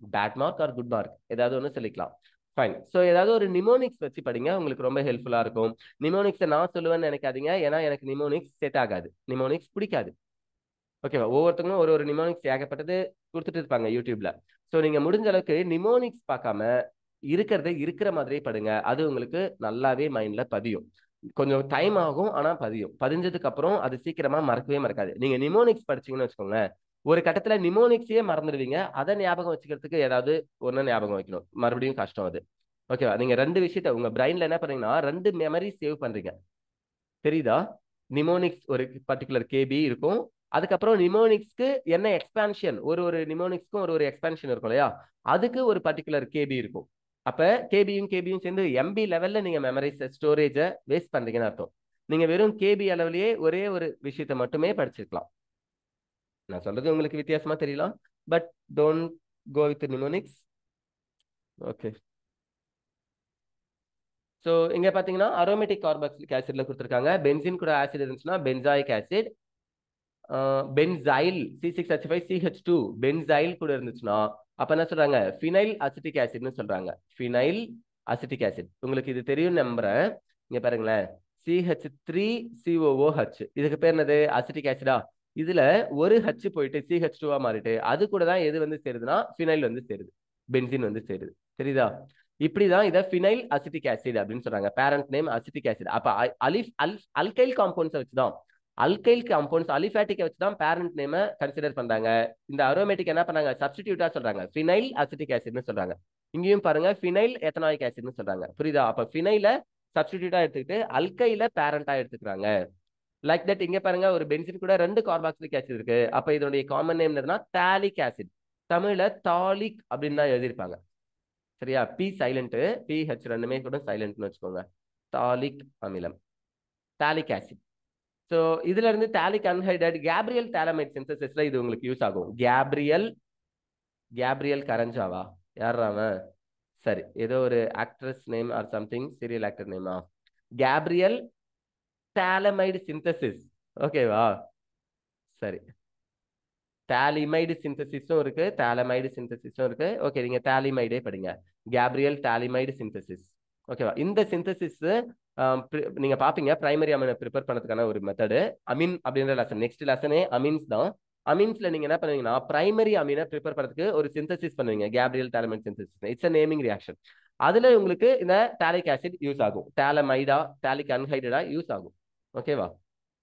bad mark or good mark, ஏதாவது ஒன்று சொல்லிக்கலாம். ஃபைன். ஸோ ஏதாவது ஒரு நிமோனிக்ஸ் வச்சு படிங்க, உங்களுக்கு ரொம்ப ஹெல்ப்ஃபுல்லாக இருக்கும். நிமோனிக்ஸை நான் சொல்லுவேன்னு நினைக்காதீங்க, ஏன்னா எனக்கு நிமோனிக்ஸ் செட் ஆகாது, நிமோனிக்ஸ் பிடிக்காது. ஓகேவா? ஒவ்வொருத்தங்களும் ஒரு நிமோனிக்ஸ் ஏகப்பட்டது கொடுத்துட்டு இருப்பாங்க யூடியூப்ல. ஸோ நீங்க முடிஞ்ச அளவுக்கு நிமோனிக்ஸ் பார்க்காம இருக்கிறத இருக்கிற மாதிரியே படுங்க, அது உங்களுக்கு நல்லாவே மைண்ட்ல பதியும். கொஞ்சம் டைம் ஆகும், ஆனா பதியும். பதிஞ்சதுக்கு அப்புறம் அது சீக்கிரமா மறக்கவே மறக்காது. நீங்க நிமோனிக்ஸ் படிச்சீங்கன்னு வச்சுக்கோங்க, ஒரு கட்டத்துல நிமோனிக்ஸையே மறந்துடுவீங்க. அதை ஞாபகம் வச்சுக்கிறதுக்கு ஏதாவது ஒண்ணு ஞாபகம் வைக்கணும், மறுபடியும் கஷ்டம் அது. ஓகேவா? நீங்க ரெண்டு விஷயத்த உங்க பிரைன்ல என்ன பண்ணீங்கன்னா, ரெண்டு மெமரி சேவ் பண்றீங்க. தெரியுதா? நிமோனிக்ஸ் ஒரு பர்டிகுலர் கேபி இருக்கும், அதுக்கப்புறம் நிமோனிக்ஸ்க்கு என்ன எக்ஸ்பான்ஷன், ஒரு நிமோனிக்ஸ்க்கும் ஒரு எக்ஸ்பான்ஷன் இருக்கும் இல்லையா, அதுக்கு ஒரு பர்டிகுலர் கேபி இருக்கும். அப்ப கேபியும் சேர்ந்து எம்பி லெவல்ல நீங்க மெமரிஸ் ஸ்டோரேஜை வேஸ்ட் பண்றீங்கன்னு அர்த்தம். நீங்க வெறும் கேபி அளவுலயே ஒரே ஒரு விஷயத்தை மட்டுமே படிச்சிருக்கலாம். நான் சொல்றது உங்களுக்கு வித்தியாசமா தெரியலாம், but don't go with mnemonics. Okay. So இங்க பாத்தீங்கன்னா அரோமேட்டிக் கார்பாக்சிலிக் ஆசிட்ல கொடுத்துருக்காங்க. பென்சின் கூட ஆசிட் இருந்துச்சுன்னா benzoic acid. Benzyl C6H5CH2 benzyl கூட இருந்துச்சுன்னா அப்ப என்ன சொல்றாங்க, ஃபினைல் அசிட்டிக் ஆசிட்னு சொல்றாங்க. ஃபினைல் அசிட்டிக் ஆசிட் உங்களுக்கு இது தெரியும் நம்புறேன். இங்க பாருங்களேன், CH3COOH இதுக்கு பேர் என்னது, அசிட்டிக் ஆசிடா. இதுல ஒரு H போயிட்டு CH2 மாறிட்டு அது கூட தான் எது வந்து சேருதுன்னா ஃபினைல் வந்து சேருது, பென்சின் வந்து சேருது. தெரியுதா? இப்படிதான் இதை ஃபினைல் அசிட்டிக் ஆசிட் அப்படின்னு சொல்றாங்க. Parent name acetic acid. அப்ப அல்கைல் காம்பவுண்ட்ஸ் வச்சுதான், அல்கைல் காம்பவுண்ட்ஸ் அலிஃபாட்டிக்கை வச்சு தான் பேரண்ட் நேமை கன்சிடர் பண்றாங்க. இந்த அரோமேட்டிக் என்ன பண்ணாங்க, சப்ஸ்டிடியூட்டா சொல்றாங்க, ஃபினைல் அசிட்டிக் ஆசிட்னு சொல்றாங்க. இங்கேயும் பாருங்க ஃபினைல் எத்தனாயிக் ஆசிட்னு சொல்றாங்க. புரியுதா? அப்ப ஃபினைல சப்ஸ்டிடியூட்டா எடுத்துக்கிட்டு அல்கைல பேரண்டா எடுத்துக்கிறாங்க. லைக் தட் இங்க பாருங்க, ஒரு பென்சின் கூட ரெண்டு கார்பாக்சிலிக் ஆசிட் இருக்கு. அப்ப இதனுடைய காமன் நேம் என்னதுன்னா தாலிக் ஆசிட். தமிழ்ல தாலிக் அப்படின்னு தான் எழுதியிருப்பாங்க. சரியா? பி சைலண்ட், பிஹெச் ரெண்டுமே கூட சைலண்ட்னு வச்சுக்கோங்க. தாலிக் அமிலம், தாலிக் ஆசிட். ஸோ இதுல இருந்து தாலிக் அன்ஹைட்ரைடு கேப்ரியல் தாலமைட் சிந்தசிஸ்ல இது உங்களுக்கு யூஸ் ஆகும். கேப்ரியல் கரஞ்சாவா, யார் அவன்? சரி, ஏதோ ஒரு actress name or something, serial actor நேமா. Gabriel phthalimide synthesis. ஓகேவா? சரி, தாலிமைடு சிந்தசிஸும் இருக்கு, தாலமைடு சிந்தசிஸும் இருக்கு. ஓகே, நீங்க தாலிமைடே படிங்க, கேப்ரியல் தாலிமைடு சிந்தசிஸ். ஓகேவா? இந்த சிந்தசிஸ் நீங்க பாப்பீங்க பிரைமரி அமீனை ப்ரிப்பேர் பண்ணதுக்கான ஒரு மெத்தடு. அமீன் அப்படின்ற லெசன், நெக்ஸ்ட் லெசனே அமீன்ஸ் தான். அமீன்ஸ்ல நீங்க என்ன பண்ணுவீங்கன்னா பிரைமரி அமீனை ப்ரிப்பேர் பண்ணதுக்கு ஒரு சிந்தசிஸ் பண்ணுவீங்க, Gabriel phthalimide synthesis. It's a naming reaction. அதுல உங்களுக்கு இந்த தாலிக் ஆசிட் யூஸ் ஆகும், தாலமைடா தாலிக் அன்ஹைட்ரா யூஸ் ஆகும். ஓகேவா?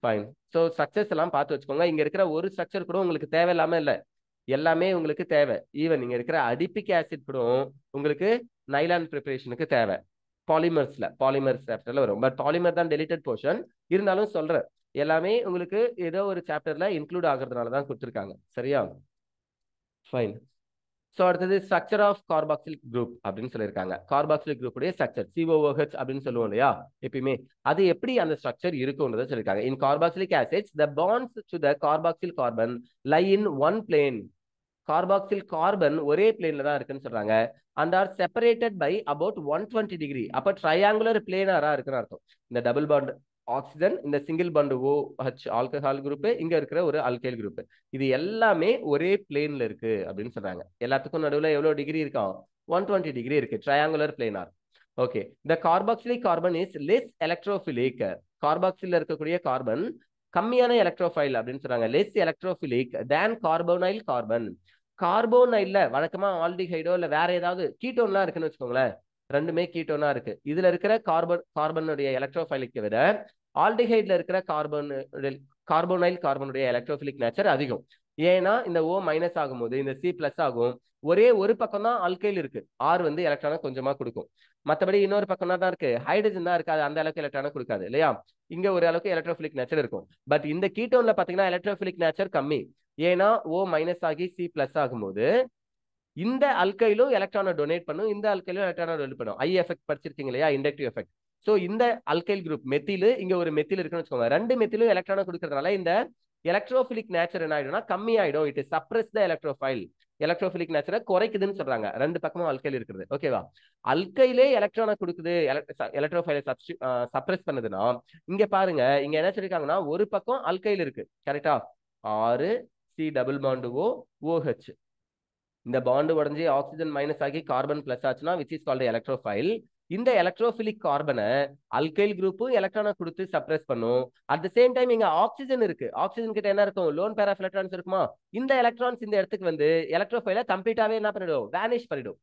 ஃபைன். ஸோ ஸ்ட்ரக்சர்ஸ் எல்லாம் பார்த்து வச்சுக்கோங்க. இங்க இருக்கிற ஒரு ஸ்ட்ரக்சர் கூட உங்களுக்கு தேவையில்லாம இல்லை, எல்லாமே உங்களுக்கு தேவை. ஈவன் இங்க இருக்கிற அடிபிக் ஆசிட் கூட உங்களுக்கு நைலான் ப்ரிப்பரேஷனுக்கு தேவை. பாலிமர்ஸ் சாப்டர்ல வரும், பட் பாலிமர் தான் டெலிட்டட் போர்ஷன். இருந்தாலும் சொல்றேன், எல்லாமே உங்களுக்கு ஏதோ ஒரு சாப்டர்ல இன்க்ளூட் ஆகுறதுனால தான் கொடுத்துருக்காங்க. சரியா? ஃபைன். ஸோ அடுத்தது ஸ்ட்ரக்சர் ஆஃப் கார்பாக்சிலிக் குரூப் அப்படின்னு சொல்லியிருக்காங்க. கார்பாக்சிலிக் குரூப் உடைய ஸ்ட்ரக்சர் COOH அப்படின்னு சொல்லுவோம் இல்லையா எப்பயுமே, அது எப்படி அந்த ஸ்ட்ரக்சர் இருக்குன்றதை சொல்லியிருக்காங்க. In carboxylic acids the bonds to the carboxyl carbon lie in one plane. Carboxyl carbon ஒரே பிளேன்ல தான் இருக்குன்னு சொல்றாங்க. And are separated by about 120 degree. அப்ப ட்ரையாங்குலர் பிளேனரா இருக்குன்னு அர்த்தம். இந்த டபுள் பாண்ட் ஆக்சிஜன், இந்த single bond OH alcohol group, இங்க இருக்கிற ஒரு அல்கைல் குரூப், இது எல்லாமே ஒரே பிளேன்ல இருக்கு அப்படின்னு சொல்றாங்க. எல்லாத்துக்கும் நடுவுல எவ்வளவு டிகிரி இருக்கும், 120 டிகிரி இருக்கு, ட்ரையாங்குலர் பிளேனார். ஓகே, இந்த carboxylic carbon is less electrophilic. Carboxyl இருக்கக்கூடிய கார்பன் கம்மியான எலக்ட்ரோஃபைல் அப்படின்னு சொல்றாங்க, லெஸ் எலக்ட்ரோஃபிலிக் தேன் கார்போனைல் கார்பன். கார்போனைல்ல வழக்கமா ஆல்டிஹைடோ இல்ல வேற ஏதாவது கீட்டோன்லாம் இருக்குன்னு வச்சுக்கோங்களேன், ரெண்டுமே கீட்டோனா இருக்கு. இதுல இருக்கிற கார்பனுடைய எலக்ட்ரோஃபைலிக்கை விட ஆல்டிஹைட்ல இருக்கிற கார்போனைல் கார்பனுடைய எலக்ட்ரோஃபிலிக் நேச்சர் அதிகம். ஏன்னா இந்த O மைனஸ் ஆகும்போது இந்த C பிளஸ் ஆகும். ஒரே ஒரு பக்கம் தான் ஆல்கைல் இருக்கு, R வந்து எலக்ட்ரானை கொஞ்சமா கொடுக்கும். மற்றபடி இன்னொரு பக்கம் தான் இருக்கு, ஹைட்ரஜன் தான் இருக்காது, அந்த அளவுக்கு எலக்ட்ரானை கொடுக்காது இல்லையா. இங்க ஒரு அளவுக்கு எலக்ட்ரோஃபிலிக் நேச்சர் இருக்கும். பட் இந்த கீட்டோன்ல பாத்தீங்கன்னா எலக்ட்ரோஃபிலிக் நேச்சர் கம்மி. ஏன்னா O மைனஸ் ஆகி C பிளஸ் ஆகும்போது இந்த அல்கைலும் எலக்ட்ரானை டொனேட் பண்ணும், இந்த அல்கைலும் எலக்ட்ரானை டொனேட் பண்ணும். ஐ எஃபெக்ட் படிச்சிருக்கீங்க இல்லையா, இண்டக்டிவ் எஃபெக்ட். சோ இந்த அல்கைல் குரூப் மெத்தில், இங்க ஒரு மெத்தில் இருக்குன்னு வச்சுக்கோங்க, ரெண்டு மெத்திலும் எலக்ட்ரானை கொடுக்கறதுனால இந்த எலக்ட்ரோஃபிலிக் நேச்சர் என்ன ஆயிடும்னா கம்மி ஆயிடும். It suppress the electrophile. Electrophilic நேச்சரை குறைக்குதுன்னு சொல்றாங்க. ரெண்டு பக்கமும் அல்கைல் இருக்குது. ஓகேவா? அல்கைலே எலக்ட்ரானை கொடுக்குது, எலக்ட்ரோஃபைலை சப்ரஸ் பண்ணுதுன்னா, இங்க பாருங்க, இங்க என்ன சொல்லிருக்காங்கன்னா ஒரு பக்கம் அல்கைல் இருக்கு. கரெக்டா? 6 C double bond O OH. இந்த பாண்டு உடஞ்சி ஆக்சிஜன் மைனஸ் ஆகி கார்பன் பிளஸ் ஆச்சுன்னா விச் இஸ் கால்ட் எலக்ட்ரோஃபைல். இந்த எலக்ட்ரோஃபிலிக் கார்பனை அல்கைல் குரூப் எலக்ட்ரானை கொடுத்து சப்ரஸ் பண்ணும். அட் த சேம் டைம் இங்க ஆக்சிஜன் இருக்கு. ஆக்சிஜன் கிட்ட என்ன இருக்கும்? லோன் பேர் ஆஃப் எலக்ட்ரான்ஸ் இருக்குமா? இந்த எலக்ட்ரான்ஸ் இந்த இடத்துக்கு வந்து எலக்ட்ரோஃபைலை கம்ப்ளீட்டாவே என்ன பண்ணிடும்? வேனிஷ் பண்ணிடும்.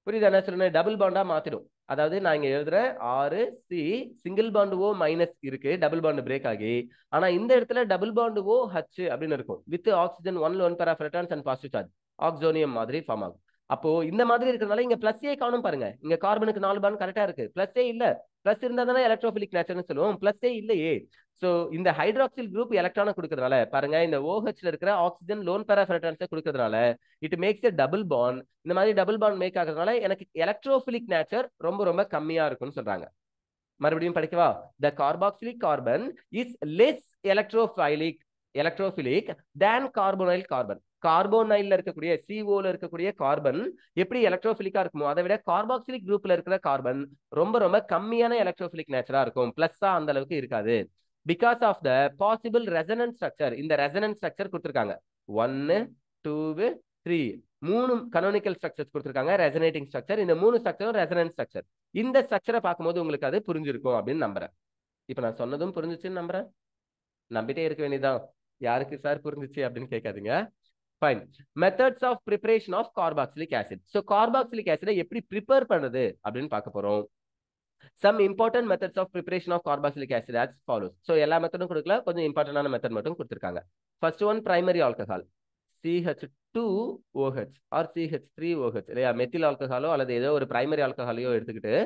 புரியுது என்ன சொல்றேன்? டபுள் பாண்டா மாத்திடும். அதாவது நான் இங்க எழுதுறேன் 6 C single bond O minus இருக்கு, டபுள் பாண்ட் பிரேக் ஆகி. ஆனா இந்த இடத்துல டபுள் பாண்ட் OH அப்படின்னு இருக்கும் with oxygen 1 lone pair of electrons and positive charge. Oxonium மாதிரி ஃபார்ம் ஆகும். அப்போ இந்த மாதிரி இருக்கிறதுனால இங்க பிளஸ் ஏ காணும் பாருங்க. இங்க கார்பனுக்கு 4 பாண்ட் கரெக்டா இருக்கு, பிளஸ் ஏ இல்ல. பிளஸ் இருந்தா தானே எலக்ட்ரோஃபிலிக் நேச்சர்னு சொல்லுவோம். பிளஸ் ஏ இல்லையே. சோ இந்த ஹைட்ராக்சில் குரூப் எலக்ட்ரானை கொடுக்கறதுனால பாருங்க, இந்த OH இருக்கிற ஆக்சிஜன் லோன் பேர் ஆஃப் எலக்ட்ரான்ஸை கொடுக்கறதுனால it makes a double bond. இந்த மாதிரி டபுள் பாண்ட் மேக் ஆகிறதுனால எனக்கு எலக்ட்ரோஃபிலிக் நேச்சர் ரொம்ப ரொம்ப கம்மியா இருக்கும்னு சொல்றாங்க. மறுபடியும் படிக்கவா? the carboxylic carbon is less electrophilic than carbonyl carbon. கார்போனைல்ல இருக்கக்கூடிய CO இருக்கக்கூடிய கார்பன் எப்படி எலக்ட்ரோஃபிலிக்கா இருக்குமோ அதை விட கார்பாக்சிலிக் குரூப்ல இருக்கிற கார்பன் ரொம்ப ரொம்ப கம்மியான எலக்ட்ரோஃபிலிக் நேச்சரா இருக்கும். பிளஸ்ஸா அந்த அளவுக்கு இருக்காது. Because of the possible resonance structure. இந்த ரெசனன்ஸ் ஸ்ட்ரக்சர் கொடுத்திருக்காங்க 1 2 3 3 கனோனிக்கல் ஸ்ட்ரக்சர்ஸ் கொடுத்திருக்காங்க. Resonating structure. இந்த 3 ஸ்ட்ரக்சரும் ரெசனன்ஸ் ஸ்ட்ரக்சர். இந்த ஸ்ட்ரக்சரை பார்க்கும்போது உங்களுக்கு அது புரிஞ்சிருக்கும் அப்படின்னு நம்புறேன். இப்ப நான் சொன்னதும் புரிஞ்சிச்சுன்னு நம்புறேன். நம்பிட்டே இருக்க வேண்டியதான். யாருக்கு சார் புரிஞ்சிச்சு அப்படின்னு கேட்காதீங்க. Fine. Methods of preparation of carboxylic acid. So carboxylic ஆசிடை எப்படி ப்ரிப்பேர் பண்ணுறது அப்படின்னு பார்க்க போறோம். Some important methods of preparation of carboxylic acid as follows. So எல்லா மெத்தடும் கொடுக்கல, கொஞ்சம் இம்பார்ட்டன்டான மெத்தட் மட்டும் கொடுத்துருக்காங்க. First one primary alcohol CH2OH or CH3OH இல்லையா? மெத்தில் ஆல்கஹாலோ அல்லது ஏதோ ஒரு பிரைமரி ஆல்கஹாலையோ எடுத்துக்கிட்டு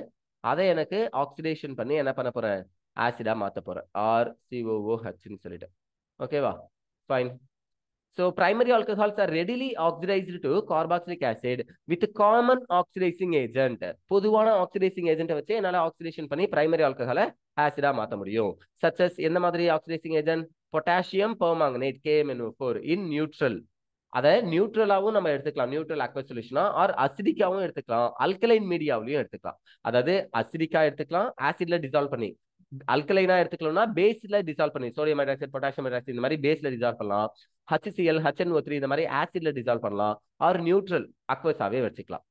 அதை எனக்கு ஆக்சிடேஷன் பண்ணி என்ன பண்ண போறேன்? ஆசிடா மாற்ற போறேன். RCOOHன்னு சொல்லிட்டு. ஓகேவா? Fine. So primary alcohols are readily oxidized to carboxylic acid with common oxidizing agent. பொதுவான oxidizing agent வச்சு என்னால oxidation பண்ணி primary alcohol ஆசிடா மாத்த முடியும். Such as என்ன மாதிரி oxidizing agent? Potassium permanganate KMnO4 in neutral. அதை நியூட்ரலாவும் நம்ம எடுத்துக்கலாம், நியூட்ரல் அக்வஸ் சொல்யூஷனா, ஆர் அசிடிக்காவும் எடுத்துக்கலாம், அல்கலைன் மீடியாவிலையும் எடுத்துக்கலாம். அதாவது அசிடிக்கா எடுத்துக்கலாம் ஆசிட்ல டிசால்வ் பண்ணி, அல்கலைனா எடுத்துக்கலாம்னா பேஸ்ல டிசால்வ் பண்ணி, சோடியம் ஹைட்ராக்சைடு பொட்டாசியம் ஹைட்ராக்சைடு இந்த மாதிரி பேஸ்ல டிசால்வ் பண்ணலாம். HCl HNO3 இந்த மாதிரி ஆசிட்ல டிசால்வ் பண்ணலாம். ஆர் நியூட்ரல் அக்வஸாவே வச்சுக்கலாம்.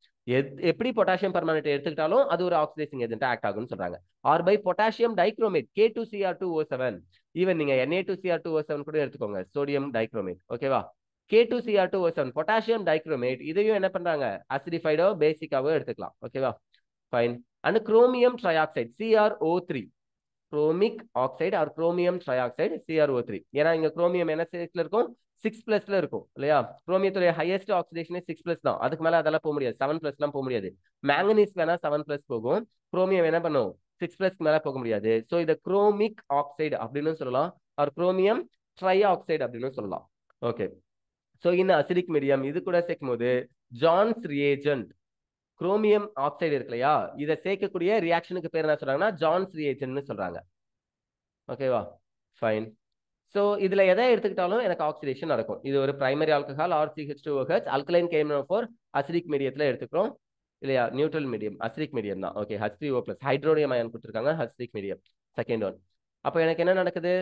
எப்படி பொட்டாசியம் பெர்மனேட் எடுத்துக்கிட்டாலும் அது ஒரு ஆக்சிடைசிங் ஏஜென்ட் ஆக்ட் ஆகும்னு சொல்றாங்க. Or by potassium dichromate K2Cr2O7. Even நீங்க Na2Cr2O7 கூட எடுத்துக்கோங்க, சோடியம் டைக்ரோமேட். ஓகேவா? K2Cr2O7 பொட்டாசியம் டைக்ரோமேட், இதையும் என்ன பண்றாங்க? அசிடிஃபைடோ பேசிக்காவோ எடுத்துக்கலாம். ஓகேவா? Fine. And chromium trioxide CrO3, chromic oxide or chromium trioxide CrO3. ஏன்னா இங்க குரோமியம் என்ன ஸ்டேட்ல இருக்கும்? 6+ இருக்கும் இல்லையா? குரோமியத்துடைய ஹையஸ்ட் ஆக்சிடேஷனே 6+ தான். அதுக்கு மேல அதெல்லாம் போக முடியாது, 7+ போக முடியாது. மேங்கனீஸ் வேணா 7+ போகும், குரோமியம் என்ன பண்ணும்? 6+ மேல போக முடியாது. ஸோ இதை குரோமிக் ஆக்சைடு அப்படின்னு சொல்லலாம், ஆர் குரோமியம் ட்ரைஆக்சைடு அப்படின்னு சொல்லலாம். ஓகே. ஸோ இந்த அசிடிக் மீடியம் இது கூட சேர்க்கும் போது ஜான்ஸ் ரியேஜென்ட், குரோமியம் ஆக்சைடு இருக்கு இல்லையா, இதை சேர்க்கக்கூடிய ரியாக்ஷனுக்கு பேர் என்ன சொல்றாங்கன்னா ஜான்ஸ் ரியேஜென்ட்னு சொல்றாங்க. ஓகேவா? ஃபைன். ஸோ இதுல எதை எடுத்துக்கிட்டாலும் எனக்கு ஆக்சிடேஷன் நடக்கும். இது ஒரு primary alcohol CH2OH, alkaline KMnO4 acidic மீடியத்துல எடுத்துக்கிறோம் இல்லையா? நியூட்ரல் மீடியம் அசிடிக் மீடியம் தான். ஓகே. H3O+, ஹைட்ரோனியம் அயன் கொடுத்துருக்காங்க, அசிடிக் மீடியம். Second one. அப்போ எனக்கு என்ன நடக்குது?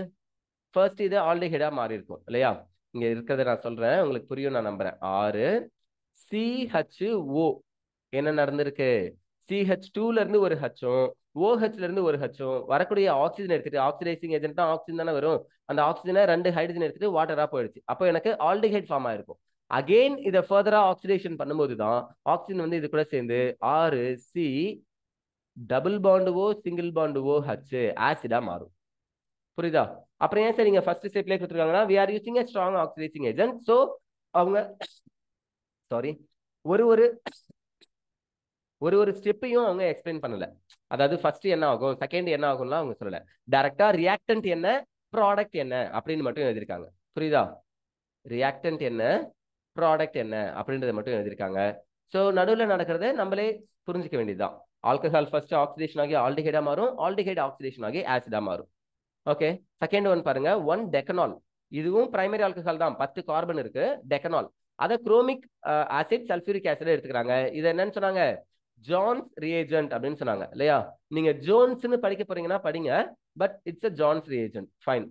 ஃபர்ஸ்ட் இது ஆல்டிஹைடா மாறி இருக்கும் இல்லையா? இங்க இருக்கிறத நான் சொல்றேன், உங்களுக்கு புரியும் நான் நம்புறேன். 6 CHO என்ன நடந்திருக்கு? CH2ல இருந்து ஒரு ஹச்சும் OHல இருந்து ஒரு ஹச்சும் வரக்கூடிய ஆக்சிஜன் எடுத்துட்டு, ஆக்சிடைசிங் ஏஜென்ட் தான் ஆக்சிஜன் தானே வரும், அந்த ஆக்சிஜனை 2 ஹைட்ரஜன் எடுத்துட்டு வாட்டரா போயிடுச்சு. அப்போ எனக்கு ஆல்டிஹைட் ஃபார்ம் ஆயிருக்கும். அகெயின் இதை ஃபர்தரா ஆக்சிடேஷன் பண்ணும்போது தான் ஆக்சிஜன் வந்து இது கூட சேர்ந்து 6 C double bond O single bond OH ஆசிடா மாறும். புரியுதா? அப்புறம் ஏன் சார் நீங்க ஃபர்ஸ்ட் ஸ்டெப்லயே கொடுத்துருக்காங்கன்னா we are using a strong oxidizing agent. So அவங்க சாரி ஒரு ஸ்டெப்பையும் அவங்க எக்ஸ்பிளைன் பண்ணல. அதாவது ஃபர்ஸ்ட் என்ன ஆகும், செகண்ட் என்ன ஆகும்லாம் அவங்க சொல்லல. டைரக்டா ரியாக்டன்ட் என்ன, ப்ராடக்ட் என்ன அப்படின்னு மட்டும் எழுதிருக்காங்க. புரியுதா? ரியாக்டன்ட் என்ன, ப்ராடக்ட் என்ன அப்படின்றத மட்டும் எழுதிருக்காங்க. ஸோ நடுவில் நடக்கிறத நம்மளே புரிஞ்சுக்க வேண்டியதுதான். ஆல்கஹால் ஃபர்ஸ்ட் ஆக்சிடேஷன் ஆகி ஆல்டிஹைடா மாறும், ஆல்டிஹைட் ஆக்சிடேஷன் ஆகி ஆசிடா மாறும். ஓகே. செகண்ட் ஒன் பாருங்க, 1 டெக்கனால். இதுவும் பிரைமரி ஆல்கஹால் தான், 10 கார்பன் இருக்கு, டெக்கனால். அத குரோமிக் ஆசிட் சல்ஃபியூரிக் ஆசிட் எடுத்துக்கிறாங்க. இது என்னன்னு சொன்னாங்க, ஜான்ஸ் ரியேஜென்ட் அப்படின்னு சொன்னாங்க இல்லையா. நீங்க ஜோன்ஸ்னு படிக்க போறீங்கன்னா படிங்க, but it's a Jones reagent. Fine.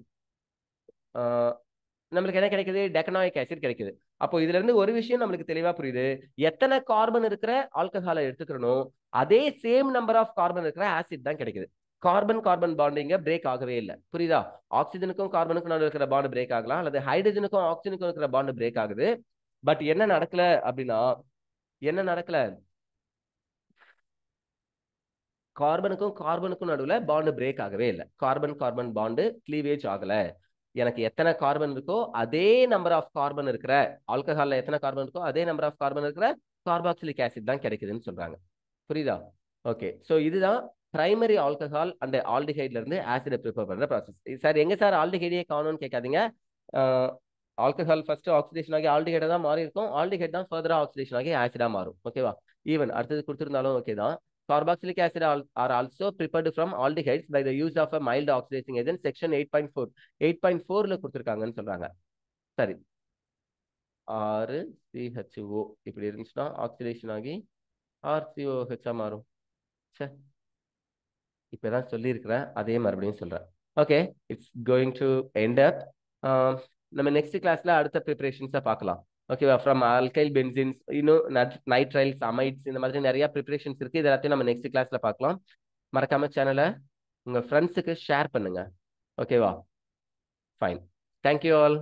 நம்மளுக்கு என்ன கிடைக்குது, டெக்கனாயிக் ஆசிட் கிடைக்குது. அப்போ இதுல இருந்து ஒரு விஷயம் நம்மளுக்கு தெளிவா புரியுது, எத்தனை கார்பன் இருக்கிற ஆல்கஹாலை எடுத்துக்கணும், அதே சேம் நம்பர் ஆஃப் கார்பன் இருக்கிற ஆசிட் தான் கிடைக்குது. கார்பன் கார்பன் பாண்டிங்க பிரேக் ஆகவே இல்லை. புரியுதா? ஆக்சிஜனுக்கும் கார்பனுக்கும் நடுவில் இருக்கிற பாண்டு பிரேக் ஆகலாம், அல்லது ஹைட்ரஜனுக்கும் ஆக்சிஜனுக்கும் இருக்கிற பாண்டு பிரேக் ஆகுது. பட் என்ன நடக்கல அப்படின்னா, என்ன நடக்கல, கார்பனுக்கும் கார்பனுக்கும் நடுவில் பாண்டு பிரேக் ஆகவே இல்லை. கார்பன் கார்பன் பாண்டு கிளீவேஜ் ஆகல. எனக்கு எத்தனை கார்பன் இருக்கோ அதே நம்பர் ஆஃப் கார்பன் இருக்கிற ஆல்கஹால்ல எத்தனை கார்பன் இருக்கோ அதே நம்பர் ஆஃப் கார்பன் இருக்கிற கார்பாக்சிலிக் ஆசிட் தான் கிடைக்குதுன்னு சொல்றாங்க. புரியுதா? ஓகே. ஸோ இதுதான் பிரைமரி ஆல்கஹால் அண்ட் ஆல்டிஹைட்ல இருந்து ஆசிடை ப்ரிப்பேர் பண்ற ப்ராசஸ். சார் எங்க சார் ஆல்டிஹைடே காணும்னு கேட்காதீங்க. ஆல்கஹால் ஃபர்ஸ்ட் ஆக்சிடேஷன் ஆகி ஆல்டிஹைடா தான் மாறி இருக்கும், ஆல்டிஹைட் தான் ஃபர்தரா ஆக்சிடேஷன் ஆகி ஆசிடா மாறும். ஓகேவா? ஈவன் அடுத்தது கொடுத்திருந்தாலும் ஓகே தான். Carboxylic acid are also prepared from aldehydes by the use of a mild oxidizing agent, section 8.4. 8.4ல கொடுத்திருக்காங்கன்னு சொல்றாங்க. சரி, 6 CHO இப்படி இருந்துச்சுன்னா ஆக்சிடேஷன் ஆகி RCOH மாறும். சரி, இப்பதான் சொல்லியிருக்கிறேன், அதே மறுபடியும் சொல்றேன். Okay, it's going to end up. நம்ம நெக்ஸ்ட் கிளாஸ்ல அடுத்த ப்ரிப்பரேஷன்ஸை பார்க்கலாம். ஓகேவா? ஃப்ரம் ஆல்கைல் பென்சின்ஸ், இன்னும் நைட்ரைல்ஸ், அமைட்ஸ், இந்த மாதிரி நிறைய ப்ரிப்பரேஷன்ஸ் இருக்கு. இது எல்லாத்தையும் நம்ம நெக்ஸ்ட் கிளாஸ்ல பார்க்கலாம். மறக்காம சேனலை உங்க ஃப்ரெண்ட்ஸுக்கு ஷேர் பண்ணுங்க. ஓகேவா? ஃபைன். Thank you all.